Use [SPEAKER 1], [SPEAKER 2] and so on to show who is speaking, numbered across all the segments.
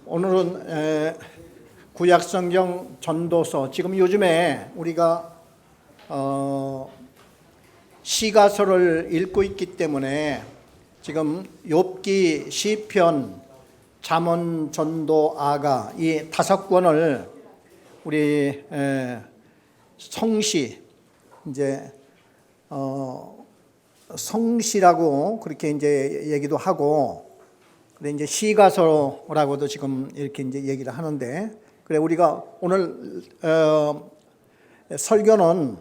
[SPEAKER 1] 오늘은 구약성경 전도서, 지금 요즘에 우리가 시가서를 읽고 있기 때문에 지금 욥기, 시편, 잠언, 전도, 아가 이 5권을 우리 성시, 이제 성시라고 그렇게 이제 얘기도 하고, 그래 이제 시가서라고도 지금 이렇게 이제 얘기를 하는데, 그래 우리가 오늘 설교는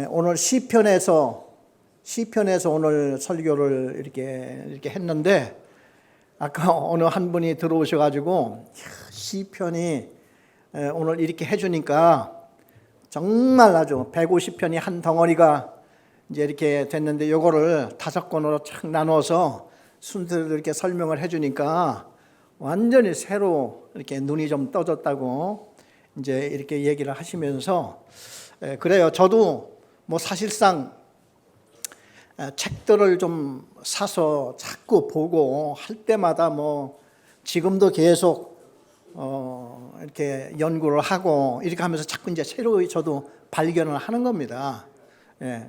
[SPEAKER 1] 오늘 시편에서 오늘 설교를 이렇게 했는데, 아까 어느 한 분이 들어오셔가지고 시편이 오늘 이렇게 해주니까 정말 아주 150편이 한 덩어리가 이제 이렇게 됐는데, 요거를 5권으로 착 나눠서 순서를 이렇게 설명을 해주니까 완전히 새로 이렇게 눈이 좀 떠졌다고 이제 이렇게 얘기를 하시면서, 그래요. 저도 뭐 사실상 책들을 좀 사서 자꾸 보고 할 때마다 뭐 지금도 계속 이렇게 연구를 하고 이렇게 하면서 자꾸 이제 새로이 저도 발견을 하는 겁니다.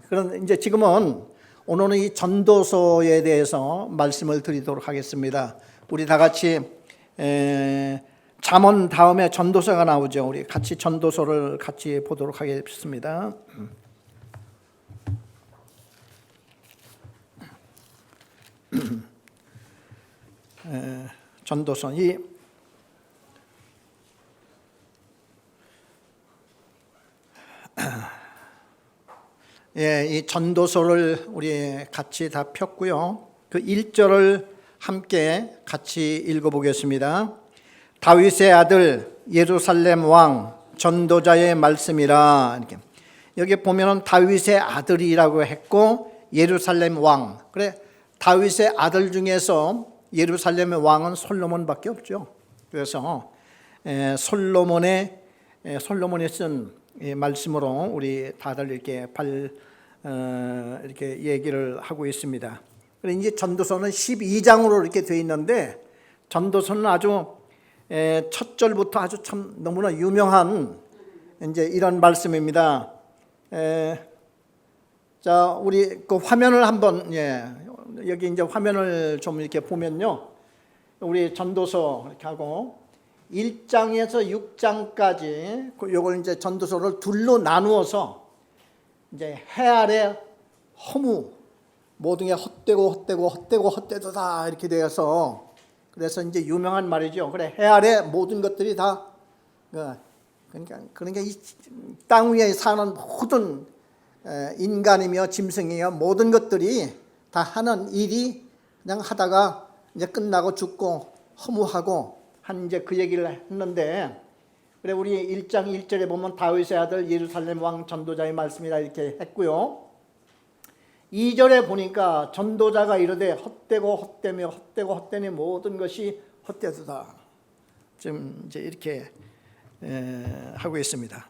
[SPEAKER 1] 그런 이제 지금은 오늘은 이 전도서에 대해서 말씀을 드리도록 하겠습니다. 우리 다 같이 잠언 다음에 전도서가 나오죠. 우리 같이 전도서를 같이 보도록 하겠습니다. 전도서 이 전도서를 우리 같이 다 폈고요. 그 1절을 함께 같이 읽어보겠습니다. 다윗의 아들 예루살렘 왕 전도자의 말씀이라. 이렇게 여기 보면은 다윗의 아들이라고 했고 예루살렘 왕. 그래 다윗의 아들 중에서 예루살렘의 왕은 솔로몬밖에 없죠. 그래서 솔로몬이 쓴 말씀으로 우리 다들 이렇게 이렇게 얘기를 하고 있습니다. 그래 이제 전도서는 12장으로 이렇게 되어 있는데, 전도서는 아주 첫 절부터 아주 참 너무나 유명한 이제 이런 말씀입니다. 자, 우리 그 화면을 한번 여기 이제 화면을 좀 이렇게 보면요, 우리 전도서 이렇게 하고 1장에서 6장까지 요걸 이제 전도서를 둘로 나누어서 이제 해 아래 허무, 모든 게 헛되고다 이렇게 되어서, 그래서 이제 유명한 말이죠. 그래 해 아래 모든 것들이 다 그러니까 이 땅 위에 사는 모든 인간이며 짐승이며 모든 것들이 다 하는 일이 그냥 하다가 이제 끝나고 죽고 허무하고 한 이제 그 얘기를 했는데, 그래 우리 1장 1절에 보면 다윗의 아들 예루살렘 왕 전도자의 말씀이라 이렇게 했고요. 2절에 보니까 전도자가 이르되 헛되니 모든 것이 헛되도다. 지금 이제 이렇게 하고 있습니다.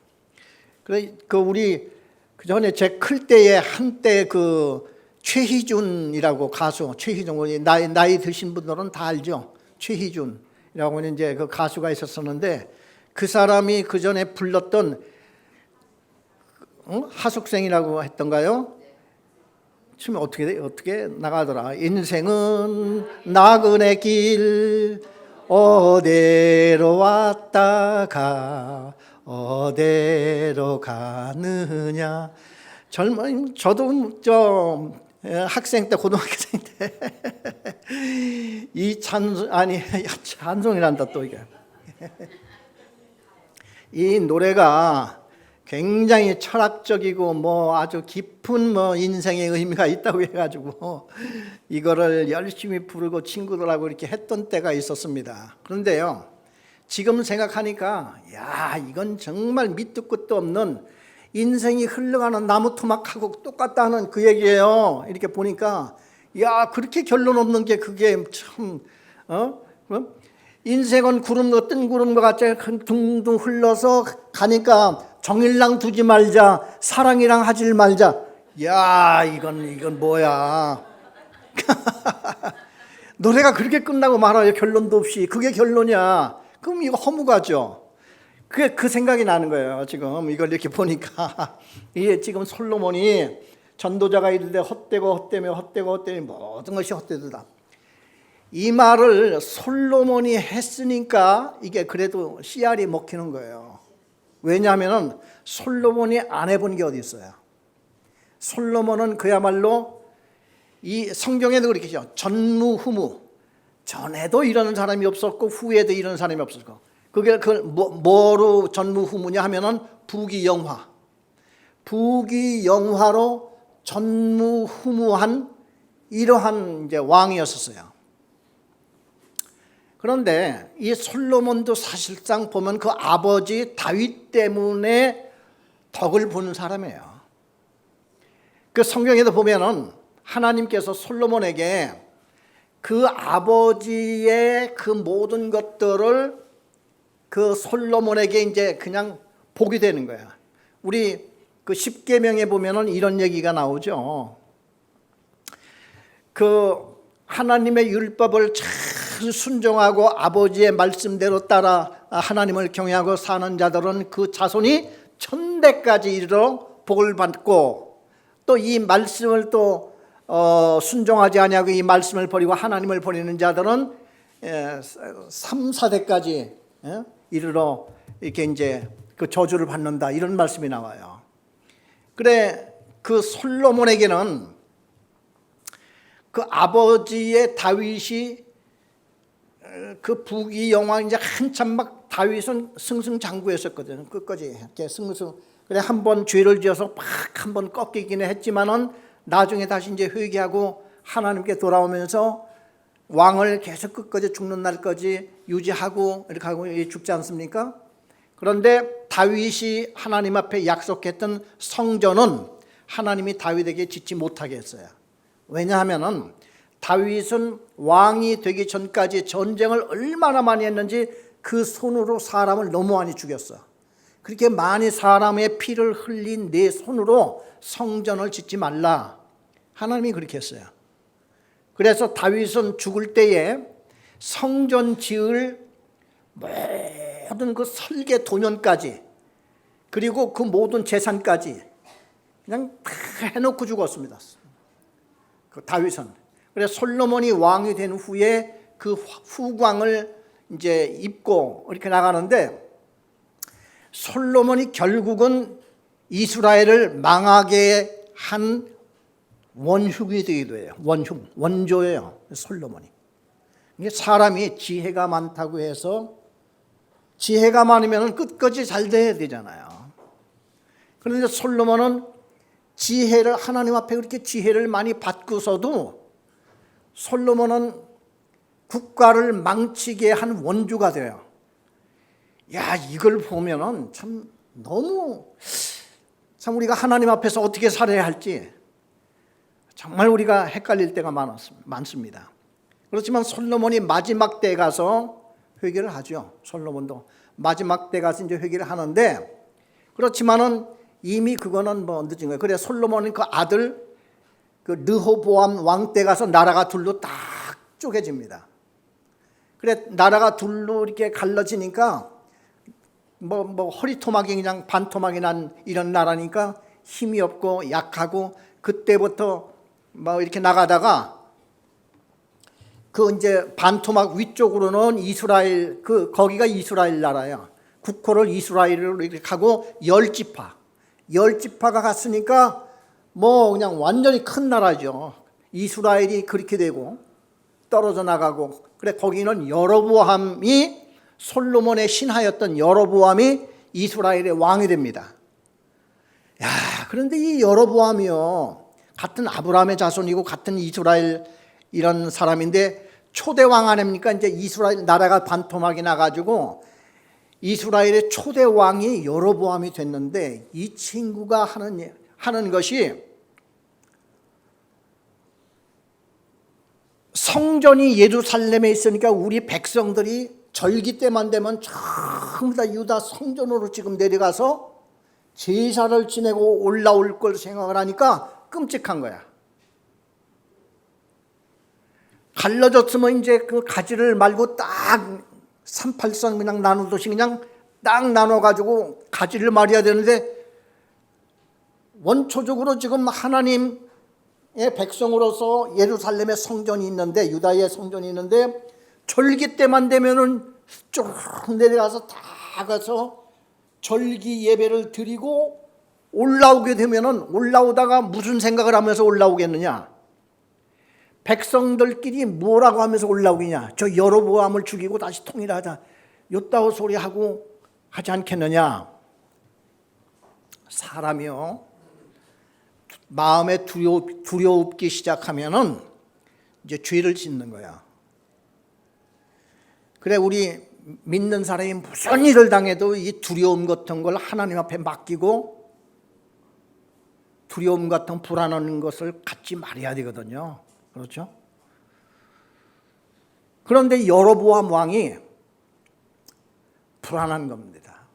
[SPEAKER 1] 그래 그 우리 그 전에 제 클 때에 한때 그 최희준이라고 가수, 최희준 나이 드신 분들은 다 알죠. 최희준이라고 이제 그 가수가 있었었는데, 그 사람이 그 전에 불렀던 하숙생이라고 했던가요? 춤이 어떻게 나가더라. 인생은 나그네 길 어디로 왔다가 어디로 가느냐. 저도 학생 때, 고등학생 때 이 찬송이란다 또 이게. 이 노래가 굉장히 철학적이고 뭐 아주 깊은 뭐 인생의 의미가 있다고 해가지고 이거를 열심히 부르고 친구들하고 이렇게 했던 때가 있었습니다. 그런데요, 지금 생각하니까 이건 정말 밑도 끝도 없는 인생이 흘러가는 나무 토막하고 똑같다는 그 얘기예요. 이렇게 보니까 그렇게 결론 없는 게 그게 참 인생은 뜬 구름과 같이 둥둥 흘러서 가니까 정일랑 두지 말자, 사랑이랑 하질 말자. 이건 뭐야. 노래가 그렇게 끝나고 말아요. 결론도 없이. 그게 결론이야. 그럼 이거 허무가죠. 그게 그 생각이 나는 거예요. 지금 이걸 이렇게 보니까 이게 지금 솔로몬이 전도자가 이르되 헛되고 모든 것이 헛되도다. 이 말을 솔로몬이 했으니까 이게 그래도 씨알이 먹히는 거예요. 왜냐하면 솔로몬이 안 해본 게 어디 있어요. 솔로몬은 그야말로 이 성경에도 그렇게 죠. 전무후무. 전에도 이러는 사람이 없었고 후에도 이러는 사람이 없었고. 그게 뭐로 전무후무냐 하면은 부귀영화. 부귀영화로 전무후무한 이러한 이제 왕이었었어요. 그런데 이 솔로몬도 사실상 보면 그 아버지 다윗 때문에 덕을 보는 사람이에요. 그 성경에도 보면은 하나님께서 솔로몬에게 그 아버지의 그 모든 것들을 그 솔로몬에게 이제 그냥 복이 되는 거야. 우리 그 십계명에 보면은 이런 얘기가 나오죠. 그 하나님의 율법을 잘 순종하고 아버지의 말씀대로 따라 하나님을 경외하고 사는 자들은 그 자손이 천대까지 이르러 복을 받고, 또 이 말씀을 또 순종하지 아니하고 이 말씀을 버리고 하나님을 버리는 자들은 3, 4대까지 이르러 이렇게 이제 그 저주를 받는다, 이런 말씀이 나와요. 그래, 그 솔로몬에게는 그 아버지의 다윗이 그 부귀영화 이제 한참 막 다윗은 승승장구했었거든요. 끝까지 이렇게 승승. 그래 한번 죄를 지어서 막 한번 꺾이기는 했지만은 나중에 다시 이제 회개하고 하나님께 돌아오면서 왕을 계속 끝까지 죽는 날까지 유지하고 이렇게 하고 죽지 않습니까? 그런데 다윗이 하나님 앞에 약속했던 성전은 하나님이 다윗에게 짓지 못하게 했어요. 왜냐하면은 다윗은 왕이 되기 전까지 전쟁을 얼마나 많이 했는지 그 손으로 사람을 너무 많이 죽였어. 그렇게 많이 사람의 피를 흘린 내 손으로 성전을 짓지 말라. 하나님이 그렇게 했어요. 그래서 다윗은 죽을 때에 성전 지을 모든 그 설계 도면까지, 그리고 그 모든 재산까지 그냥 다 해놓고 죽었습니다. 그 다윗은. 그래서 솔로몬이 왕이 된 후에 그 후광을 이제 입고 이렇게 나가는데, 솔로몬이 결국은 이스라엘을 망하게 한 원흉이 되기도 해요. 원조예요. 솔로몬이. 이게 사람이 지혜가 많다고 해서, 지혜가 많으면 끝까지 잘 돼야 되잖아요. 그런데 솔로몬은 지혜를, 하나님 앞에 그렇게 지혜를 많이 받고서도 솔로몬은 국가를 망치게 한 원주가 돼요. 야, 이걸 보면은 참 너무, 참 우리가 하나님 앞에서 어떻게 살아야 할지 정말 우리가 헷갈릴 때가 많습니다. 그렇지만 솔로몬이 마지막 때 가서 회개를 하죠. 솔로몬도 마지막 때 가서 이제 회개를 하는데, 그렇지만은 이미 그거는 뭐 늦은 거예요. 그래 솔로몬은 그 아들 그 르호보암 왕 때 가서 나라가 둘로 딱 쪼개집니다. 그래 나라가 둘로 이렇게 갈라지니까 뭐 허리토막이 그냥 반토막이 난 이런 나라니까 힘이 없고 약하고, 그때부터 뭐 이렇게 나가다가 그 이제 반토막 위쪽으로는 이스라엘, 그 거기가 이스라엘 나라야. 국호를 이스라엘로 이렇게 하고 열 지파가 갔으니까 뭐 그냥 완전히 큰 나라죠. 이스라엘이 그렇게 되고 떨어져 나가고. 그래 거기는 여로보암이, 솔로몬의 신하였던 여로보암이 이스라엘의 왕이 됩니다. 야, 그런데 이 여로보암이요, 같은 아브라함의 자손이고 같은 이스라엘 이런 사람인데 초대 왕 아닙니까? 이제 이스라엘 나라가 반토막이 나가지고 이스라엘의 초대 왕이 여로보암이 됐는데, 이 친구가 하는 것이, 성전이 예루살렘에 있으니까 우리 백성들이 절기 때만 되면 전부 다 유다 성전으로 지금 내려가서 제사를 지내고 올라올 걸 생각을 하니까 끔찍한 거야. 갈라졌으면 이제 그 가지를 말고 딱 383 그냥 나누듯이 그냥 딱 나눠가지고 가지를 말해야 되는데, 원초적으로 지금 하나님의 백성으로서 예루살렘에 성전이 있는데, 유다의 성전이 있는데, 절기 때만 되면은 쭉 내려가서 다 가서 절기 예배를 드리고 올라오게 되면은, 올라오다가 무슨 생각을 하면서 올라오겠느냐? 백성들끼리 뭐라고 하면서 올라오겠냐? 저 여로보암을 죽이고 다시 통일하자, 요따오 소리하고 하지 않겠느냐? 사람이요, 마음에 두려움기 시작하면은 이제 죄를 짓는 거야. 그래, 우리 믿는 사람이 무슨 일을 당해도 이 두려움 같은 걸 하나님 앞에 맡기고 두려움 같은 불안한 것을 갖지 말아야 되거든요. 그렇죠? 그런데 여로보암 왕이 불안한 겁니다.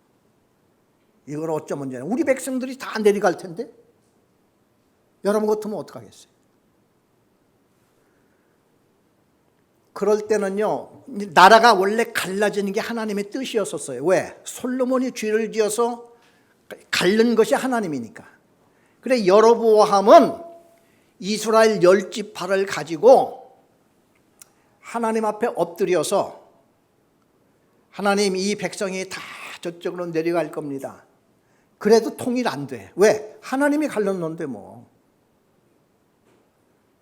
[SPEAKER 1] 이걸 어쩌면 되나? 우리 백성들이 다 내려갈 텐데 여러분 같으면 어떡하겠어요? 그럴 때는요, 나라가 원래 갈라지는 게 하나님의 뜻이었었어요. 왜? 솔로몬이 죄를 지어서 갈른 것이 하나님이니까. 그래, 여로보암은 이스라엘 10지파를 가지고 하나님 앞에 엎드려서, 하나님, 이 백성이 다 저쪽으로 내려갈 겁니다. 그래도 통일 안 돼. 왜? 하나님이 갈랐는데 뭐.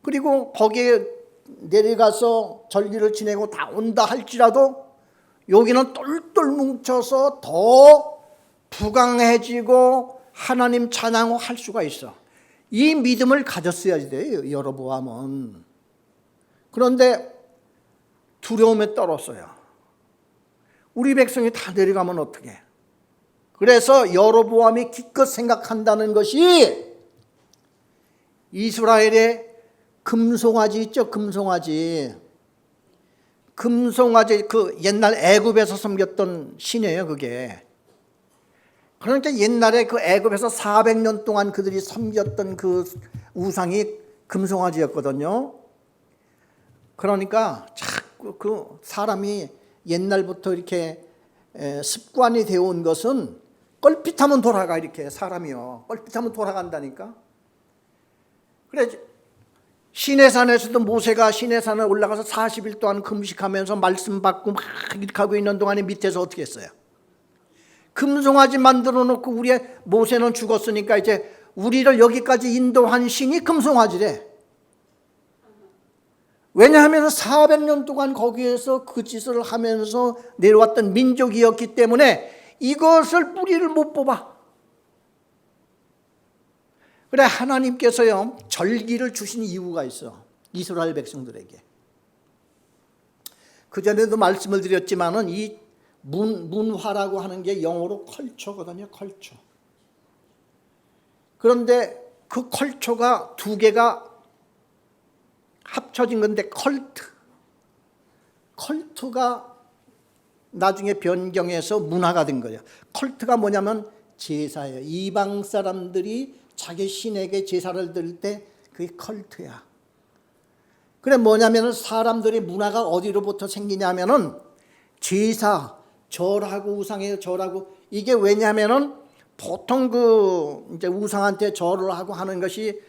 [SPEAKER 1] 그리고 거기에 내려가서 절기를 지내고 다 온다 할지라도 여기는 똘똘 뭉쳐서 더 부강해지고 하나님 찬양할 수가 있어. 이 믿음을 가졌어야 돼요, 여로보암은. 그런데 두려움에 떨었어요. 우리 백성이 다 내려가면 어떡해? 그래서 여로보암이 기껏 생각한다는 것이 이스라엘의 금송아지 있죠? 금송아지. 금송아지, 그 옛날 애굽에서 섬겼던 신이에요, 그게. 그러니까 옛날에 그 애굽에서 400년 동안 그들이 섬겼던 그 우상이 금송아지였거든요. 그러니까 자꾸 그 사람이 옛날부터 이렇게 습관이 되어 온 것은 껄핏하면 돌아가, 이렇게 사람이요. 껄핏하면 돌아간다니까. 그래, 시내산에서도 모세가 시내산에 올라가서 40일 동안 금식하면서 말씀 받고 막 이렇게 하고 있는 동안에 밑에서 어떻게 했어요? 금송아지 만들어 놓고, 우리의 모세는 죽었으니까 이제 우리를 여기까지 인도한 신이 금송아지래. 왜냐하면 400년 동안 거기에서 그 짓을 하면서 내려왔던 민족이었기 때문에 이것을 뿌리를 못 뽑아. 그래, 하나님께서요, 절기를 주신 이유가 있어, 이스라엘 백성들에게. 그전에도 말씀을 드렸지만은 이 문화라고 하는 게 영어로 컬처거든요, 컬처. 그런데 그 컬처가 두 개가 합쳐진 건데, 컬트가 나중에 변경해서 문화가 된 거예요. 컬트가 뭐냐면 제사예요. 이방 사람들이 자기 신에게 제사를 드릴 때 그게 컬트야. 그래, 뭐냐면은 사람들의 문화가 어디로부터 생기냐면은 제사, 절하고 우상에 절하고, 이게 왜냐면은 보통 그 이제 우상한테 절을 하고 하는 것이,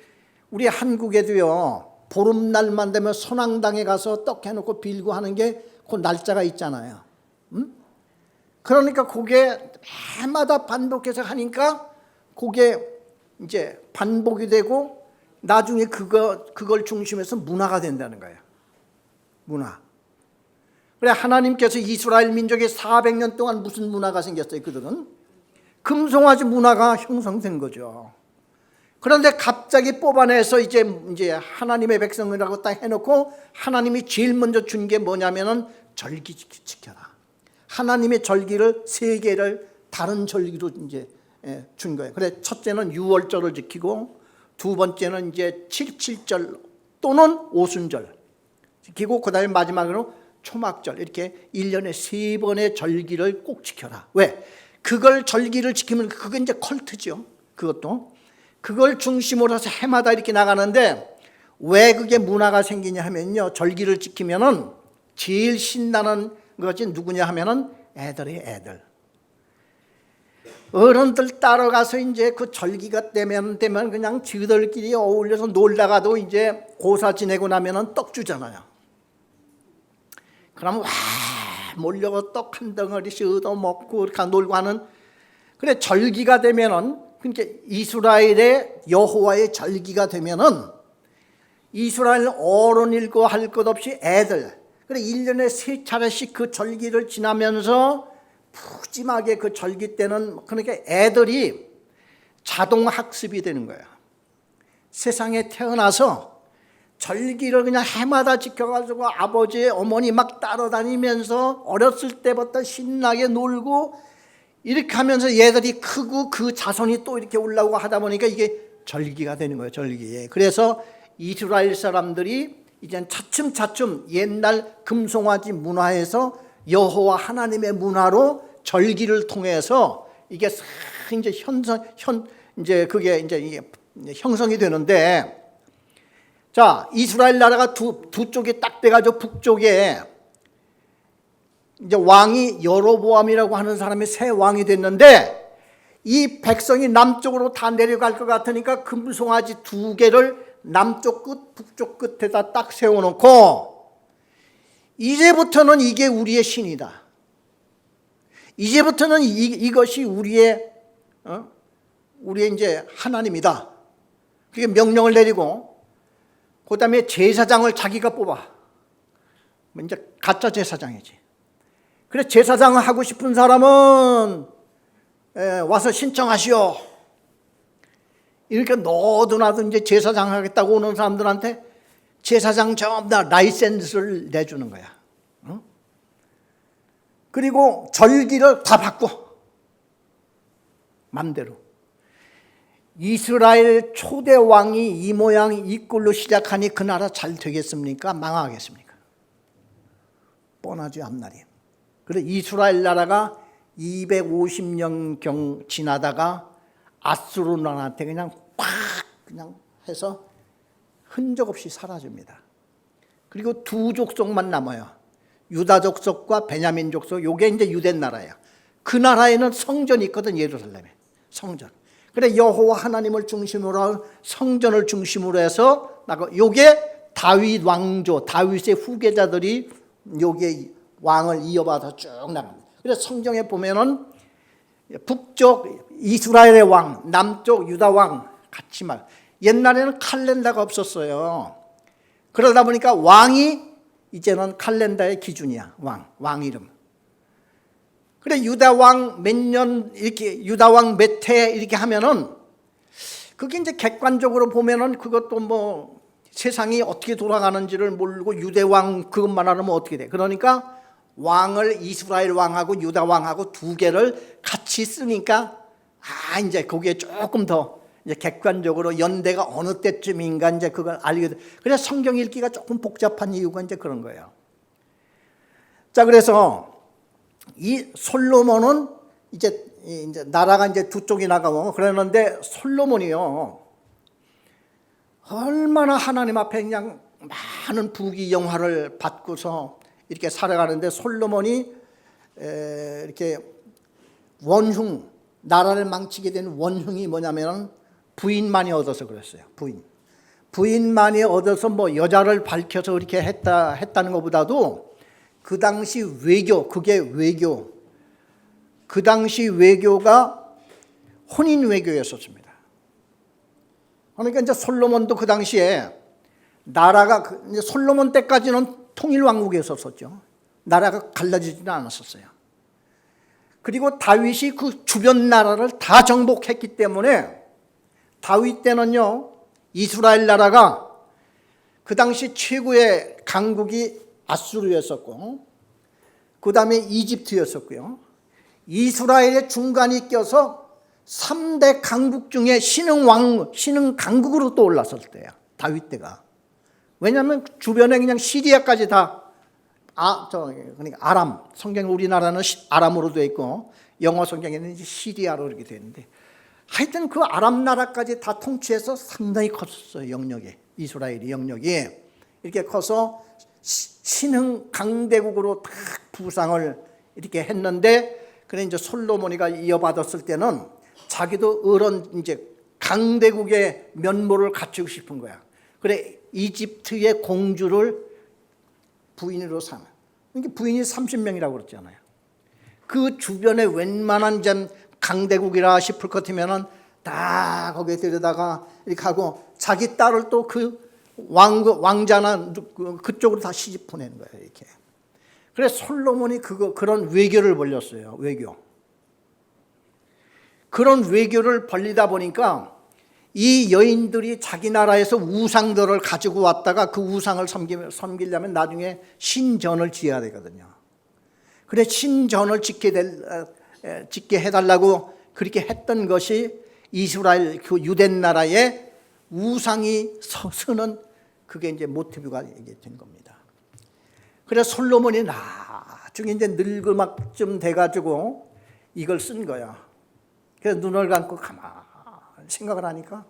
[SPEAKER 1] 우리 한국에도요, 보름날만 되면 선앙당에 가서 떡 해놓고 빌고 하는 게 그 날짜가 있잖아요. 그러니까 그게 해마다 반복해서 하니까 그게 이제 반복이 되고 나중에 그걸 중심해서 문화가 된다는 거예요. 문화. 그래, 하나님께서 이스라엘 민족에 400년 동안 무슨 문화가 생겼어요? 그들은 금송아지 문화가 형성된 거죠. 그런데 갑자기 뽑아내서 이제 하나님의 백성이라고 딱 해놓고, 하나님이 제일 먼저 준 게 뭐냐면은 절기 지켜라. 하나님의 절기를 3개를 다른 절기로 이제 준 거예요. 그래, 첫째는 유월절을 지키고, 두 번째는 이제 77절 또는 오순절 지키고, 그 다음에 마지막으로 초막절, 이렇게 1년에 3번의 절기를 꼭 지켜라. 왜? 그걸 절기를 지키면 그게 이제 컬트죠. 그것도 그걸 중심으로 해서 해마다 이렇게 나가는데, 왜 그게 문화가 생기냐 하면요, 절기를 지키면은 제일 신나는 것이 누구냐 하면은 애들이에요, 애들. 어른들 따라가서 이제 그 절기가 되면 그냥 지들끼리 어울려서 놀다가도 이제 고사 지내고 나면은 떡 주잖아요. 그러면 와 몰려가 떡 한 덩어리씩 얻어 먹고 이렇게 놀고 하는. 그래 절기가 되면은, 그러니까 이스라엘의 여호와의 절기가 되면은 이스라엘 어른 일고 할 것 없이 애들, 그래 1년에 3차례씩 그 절기를 지나면서 푸짐하게 그 절기 때는, 그러니까 애들이 자동 학습이 되는 거야. 세상에 태어나서 절기를 그냥 해마다 지켜가지고 아버지 어머니 막 따라다니면서 어렸을 때부터 신나게 놀고 이렇게 하면서 얘들이 크고 그 자손이 또 이렇게 올라오고 하다 보니까 이게 절기가 되는 거예요, 절기. 그래서 이스라엘 사람들이 이제 차츰차츰 옛날 금송아지 문화에서 여호와 하나님의 문화로 절기를 통해서 이게 이제 이제 그게 이제 형성이 되는데, 자 이스라엘 나라가 두 쪽이 딱 돼가지고 북쪽에 이제 왕이 여로보암이라고 하는 사람이 새 왕이 됐는데, 이 백성이 남쪽으로 다 내려갈 것 같으니까 금송아지 2개를 남쪽 끝 북쪽 끝에다 딱 세워놓고, 이제부터는 이게 우리의 신이다, 이제부터는 이것이 우리의 이제 하나님이다, 그게 명령을 내리고, 그 다음에 제사장을 자기가 뽑아. 이제 가짜 제사장이지. 그래 제사장을 하고 싶은 사람은 와서 신청하시오. 이렇게 너도 나도 이제 제사장 하겠다고 오는 사람들한테 제사장 전부 다 라이센스를 내주는 거야. 그리고 절기를 다 바꿔, 맘대로. 이스라엘 초대 왕이 이 모양 이 꼴로 시작하니 그 나라 잘 되겠습니까? 망하겠습니까? 뻔하지 앞날이. 그래 이스라엘 나라가 250년경 지나다가 아수르 나라한테 그냥 팍 그냥 해서 흔적 없이 사라집니다. 그리고 2 족속만 남아요. 유다 족속과 베냐민 족속. 요게 이제 유대 나라예요. 그 나라에는 성전이 있거든, 예루살렘에. 성전. 그래 여호와 하나님을 중심으로 성전을 중심으로 해서 요게 다윗 왕조, 다윗의 후계자들이 요게 왕을 이어받아 쭉 나갑니다. 그래서 성경에 보면은 북쪽 이스라엘의 왕, 남쪽 유다 왕 같이 말. 옛날에는 칼렌더가 없었어요. 그러다 보니까 왕이 이제는 칼렌더의 기준이야. 왕 이름. 그래 유다 왕 몇 년 이렇게 유다 왕 몇 해 이렇게 하면은 그게 이제 객관적으로 보면은 그것도 뭐 세상이 어떻게 돌아가는지를 모르고 유대 왕 그것만 알면 어떻게 돼? 그러니까 왕을 이스라엘 왕하고 유다 왕하고 2개를 같이 쓰니까 이제 거기에 조금 더 이제 객관적으로 연대가 어느 때쯤인가 이제 그걸 알게 돼. 그래서 성경 읽기가 조금 복잡한 이유가 이제 그런 거예요. 자 그래서 이 솔로몬은 이제 나라가 이제 2쪽이 나가고 그러는데 솔로몬이요 얼마나 하나님 앞에 그냥 많은 부귀 영화를 받고서 이렇게 살아가는데, 솔로몬이 이렇게 원흉, 나라를 망치게 된 원흉이 뭐냐면 부인만이 얻어서 그랬어요. 부인만이 얻어서 뭐 여자를 밝혀서 이렇게 했다는 것보다도 그 당시 그게 외교. 그 당시 외교가 혼인 외교였었습니다. 그러니까 이제 솔로몬도 그 당시에 나라가 이제 솔로몬 때까지는 통일 왕국이었었죠. 나라가 갈라지지는 않았었어요. 그리고 다윗이 그 주변 나라를 다 정복했기 때문에 다윗 때는요 이스라엘 나라가 그 당시 최고의 강국이 아수르였었고, 그 다음에 이집트였었고요. 이스라엘의 중간이 껴서 3대 강국 중에 신흥 강국으로 또 올랐을 때야, 다윗 때가. 왜냐하면 주변에 그냥 시리아까지 다 그러니까 아람, 성경 우리나라는 아람으로 되어 있고 영어 성경에는 이제 시리아로 이렇게 되어 있는데, 하여튼 그 아람 나라까지 다 통치해서 상당히 컸었어요, 영역이. 이스라엘의 영역이 이렇게 커서 신흥 강대국으로 딱 부상을 이렇게 했는데, 그래 이제 솔로몬이가 이어받았을 때는 자기도 그런 이제 강대국의 면모를 갖추고 싶은 거야. 그래 이집트의 공주를 부인으로 삼아. 그러니까 부인이 30명이라고 그랬잖아요. 그 주변에 웬만한 전 강대국이라 싶을 것 같으면은 다 거기에 데려다가 이렇게 하고 자기 딸을 또 그 왕자나 그쪽으로 다 시집 보내는 거예요. 이렇게. 그래서 솔로몬이 그런 외교를 벌렸어요. 외교. 그런 외교를 벌리다 보니까 이 여인들이 자기 나라에서 우상들을 가지고 왔다가 그 우상을 섬기려면 나중에 신전을 지어야 되거든요. 그래 신전을 짓게 해달라고 그렇게 했던 것이 이스라엘 그 유대 나라의 우상이 서는 그게 이제 모티브가 된 겁니다. 그래서 솔로몬이 나중에 이제 늙음쯤 돼가지고 이걸 쓴 거야. 그래서 눈을 감고 가만히 생각을 하니까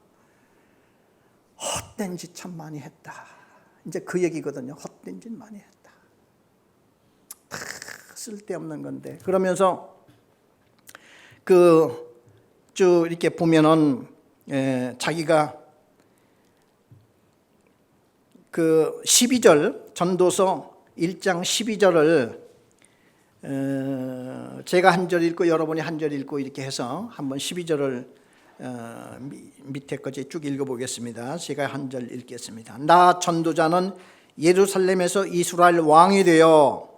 [SPEAKER 1] 헛된 짓 참 많이 했다. 이제 그 얘기거든요. 헛된 짓 많이 했다. 다 쓸데없는 건데. 그러면서 쭉 이렇게 보면은 자기가 그 12절 전도서 1장 12절을 제가 한 절 읽고 여러분이 한 절 읽고 이렇게 해서 한번 12절을 밑에까지 쭉 읽어보겠습니다. 제가 한 절 읽겠습니다. 나 전도자는 예루살렘에서 이스라엘 왕이 되어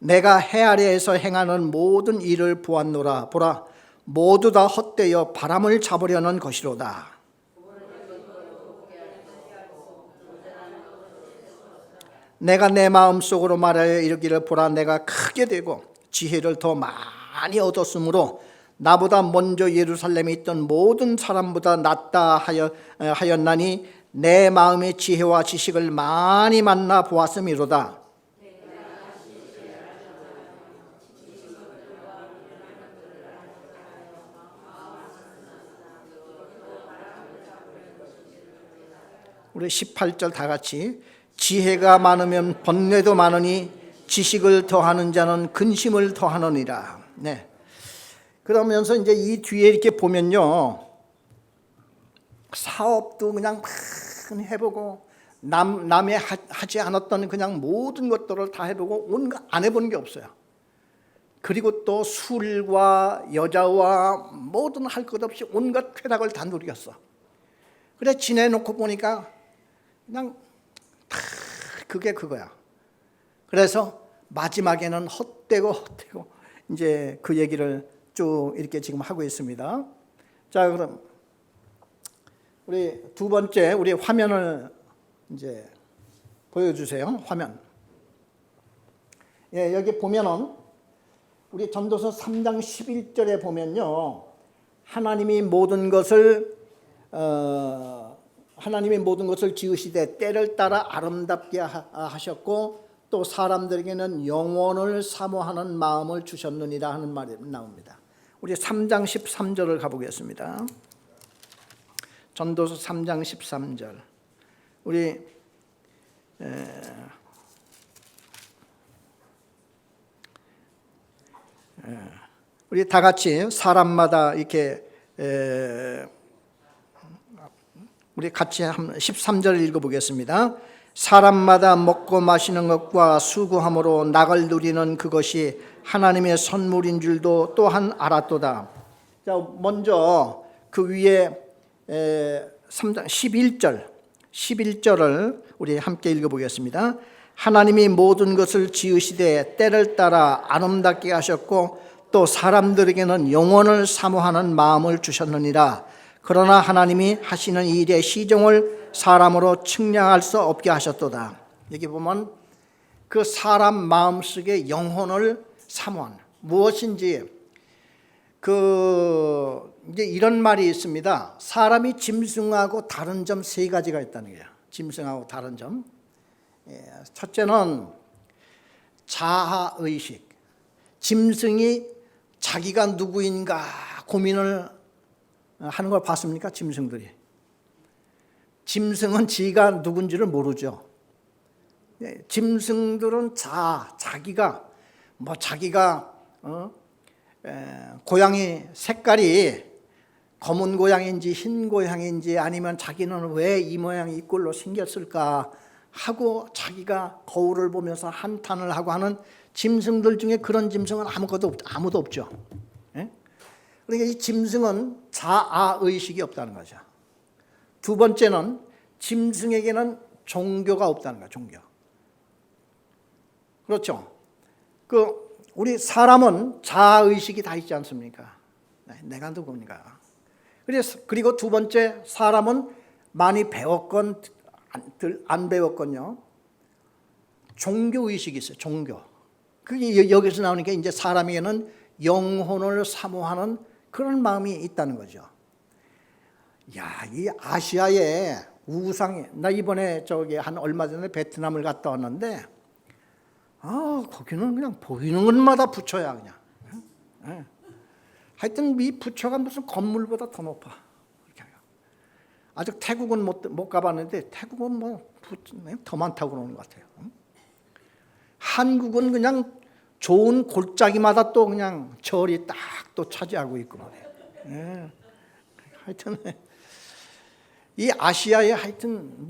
[SPEAKER 1] 내가 해 아래에서 행하는 모든 일을 보았노라. 보라, 모두 다 헛되어 바람을 잡으려는 것이로다. 내가 내 마음속으로 말하여 이르기를, 보라, 내가 크게 되고 지혜를 더 많이 얻었으므로 나보다 먼저 예루살렘에 있던 모든 사람보다 낫다 하였나니 내 마음의 지혜와 지식을 많이 만나 보았음이로다. 우리 18절 다 같이, 지혜가 많으면 번뇌도 많으니 지식을 더하는 자는 근심을 더하느니라. 네. 그러면서 이제 이 뒤에 이렇게 보면요, 사업도 그냥 많이 해보고 남의 하지 않았던 그냥 모든 것들을 다 해보고 온갖 안 해본 게 없어요. 그리고 또 술과 여자와 모든 할 것 없이 온갖 쾌락을 다 누렸어. 그래 지내놓고 보니까 그냥 다 그게 그거야. 그래서 마지막에는 헛되고 이제 그 얘기를 쭉 이렇게 지금 하고 있습니다. 자, 그럼 우리 두 번째 우리 화면을 이제 보여주세요. 화면. 예, 여기 보면은 우리 전도서 3장 11절에 보면요, 하나님이 모든 것을 지으시되 때를 따라 아름답게 하셨고 또 사람들에게는 영원을 사모하는 마음을 주셨느니라 하는 말이 나옵니다. 우리 3장 13절을 가보겠습니다. 전도서 3장 13절. 우리 다 같이 사람마다 이렇게 우리 같이 13절을 읽어보겠습니다. 사람마다 먹고 마시는 것과 수고함으로 낙을 누리는 그것이 하나님의 선물인 줄도 또한 알았도다. 자, 먼저 그 위에 3장 11절을 우리 함께 읽어보겠습니다. 하나님이 모든 것을 지으시되 때를 따라 아름답게 하셨고 또 사람들에게는 영원을 사모하는 마음을 주셨느니라. 그러나 하나님이 하시는 일의 시종을 사람으로 측량할 수 없게 하셨도다. 여기 보면 그 사람 마음속에 영혼을 사모하는 무엇인지 이제 이런 말이 있습니다. 사람이 짐승하고 다른 점 세 가지가 있다는 거예요. 짐승하고 다른 점. 첫째는 자아의식. 짐승이 자기가 누구인가 고민을 하는 걸 봤습니까? 짐승들이. 짐승은 지가 누군지를 모르죠. 짐승들은 자기가 고양이 색깔이 검은 고양인지 흰 고양인지 아니면 자기는 왜 이 모양이 이 꼴로 생겼을까 하고 자기가 거울을 보면서 한탄을 하고 하는 짐승들 중에 그런 짐승은 아무도 없죠. 그러니까 이 짐승은 자아의식이 없다는 거죠. 두 번째는 짐승에게는 종교가 없다는 거예요. 종교. 그렇죠. 우리 사람은 자아의식이 다 있지 않습니까? 내가 누구인가. 그리고 두 번째, 사람은 많이 배웠건 안 배웠건요, 종교의식이 있어요. 종교. 그게 여기서 나오니까 이제 사람에게는 영혼을 사모하는 그런 마음이 있다는 거죠. 이 아시아의 우상이, 나 이번에 얼마 전에 베트남을 갔다 왔는데, 거기는 그냥 보이는 것마다 부처야, 그냥. 하여튼 이 부처가 무슨 건물보다 더 높아. 아직 태국은 못 가봤는데 태국은 더 많다고 그러는 것 같아요. 한국은 그냥 좋은 골짜기마다 또 그냥 절이 딱 또 차지하고 있고 말이에요. 하여튼 이 아시아에 하여튼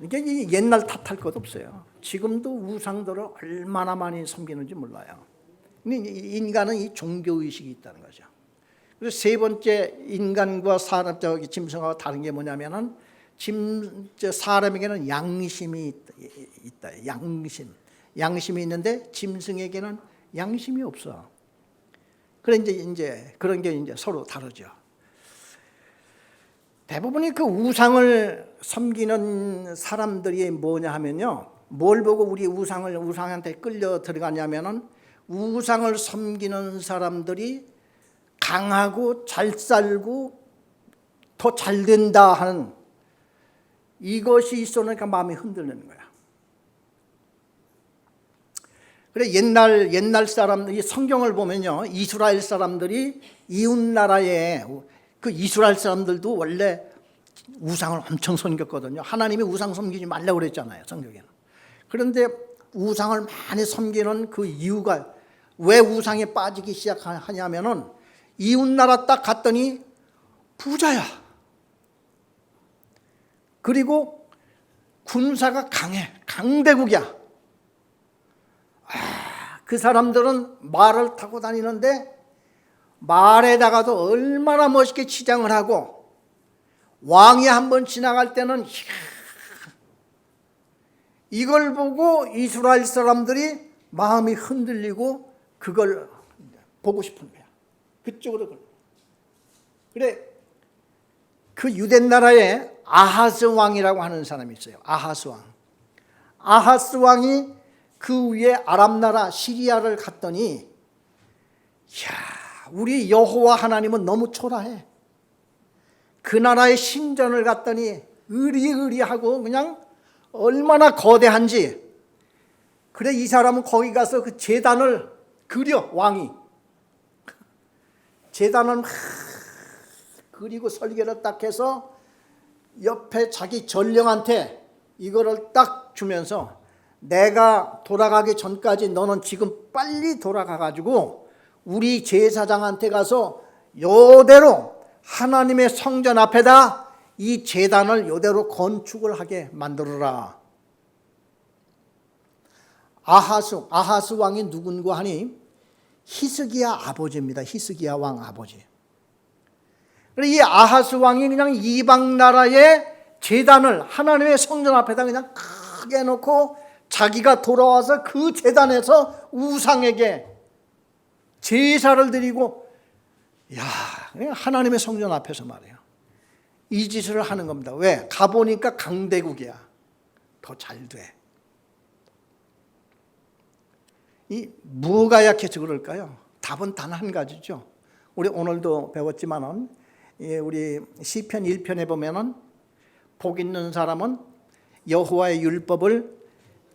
[SPEAKER 1] 이게 옛날 탓할 것 없어요. 지금도 우상들을 얼마나 많이 섬기는지 몰라요. 근데 인간은 이 종교의식이 있다는 거죠. 그래서 세 번째, 인간과 짐승하고 다른 게 뭐냐면은 사람에게는 양심이 있다. 양심이 있는데 짐승에게는 양심이 없어. 그래 이제 그런 게 이제 서로 다르죠. 대부분이 그 우상을 섬기는 사람들이 뭐냐 하면요, 뭘 보고 우리 우상한테 끌려 들어가냐면은 우상을 섬기는 사람들이 강하고 잘 살고 더 잘 된다 하는 이것이 있으니까 마음이 흔들리는 거야. 그래 옛날 사람들이 성경을 보면요, 이스라엘 사람들이 이웃 나라에 그 이스라엘 사람들도 원래 우상을 엄청 섬겼거든요. 하나님이 우상 섬기지 말라고 그랬잖아요, 성경에는. 그런데 우상을 많이 섬기는 그 이유가 왜 우상에 빠지기 시작하냐면은 이웃 나라 딱 갔더니 부자야. 그리고 군사가 강대국이야. 그 사람들은 말을 타고 다니는데 말에다가도 얼마나 멋있게 치장을 하고, 왕이 한번 지나갈 때는 이걸 보고 이스라엘 사람들이 마음이 흔들리고 그걸 보고 싶은 거야. 그쪽으로. 그래, 그 유대 나라에 아하스 왕이라고 하는 사람이 있어요. 아하스 왕. 아하스 왕이 그 위에 아람 나라 시리아를 갔더니, 우리 여호와 하나님은 너무 초라해. 그 나라의 신전을 갔더니 으리으리하고 그냥 얼마나 거대한지. 그래 이 사람은 거기 가서 그 제단을 그려. 왕이 제단을 그리고 설계를 딱 해서 옆에 자기 전령한테 이거를 딱 주면서, 내가 돌아가기 전까지 너는 지금 빨리 돌아가가지고 우리 제사장한테 가서 요대로 하나님의 성전 앞에다 이 제단을 요대로 건축을 하게 만들어라. 아하스 왕이 누군가 하니 히스기야 아버지입니다. 히스기야 왕 아버지. 이 아하스 왕이 그냥 이방 나라의 제단을 하나님의 성전 앞에다 그냥 크게 놓고 자기가 돌아와서 그 제단에서 우상에게 제사를 드리고, 하나님의 성전 앞에서 말이에요. 이 짓을 하는 겁니다. 왜? 가보니까 강대국이야. 더 잘 돼. 뭐가 약해서 그럴까요? 답은 단 한 가지죠. 우리 오늘도 배웠지만은, 우리 시편 1편에 보면은 복 있는 사람은 여호와의 율법을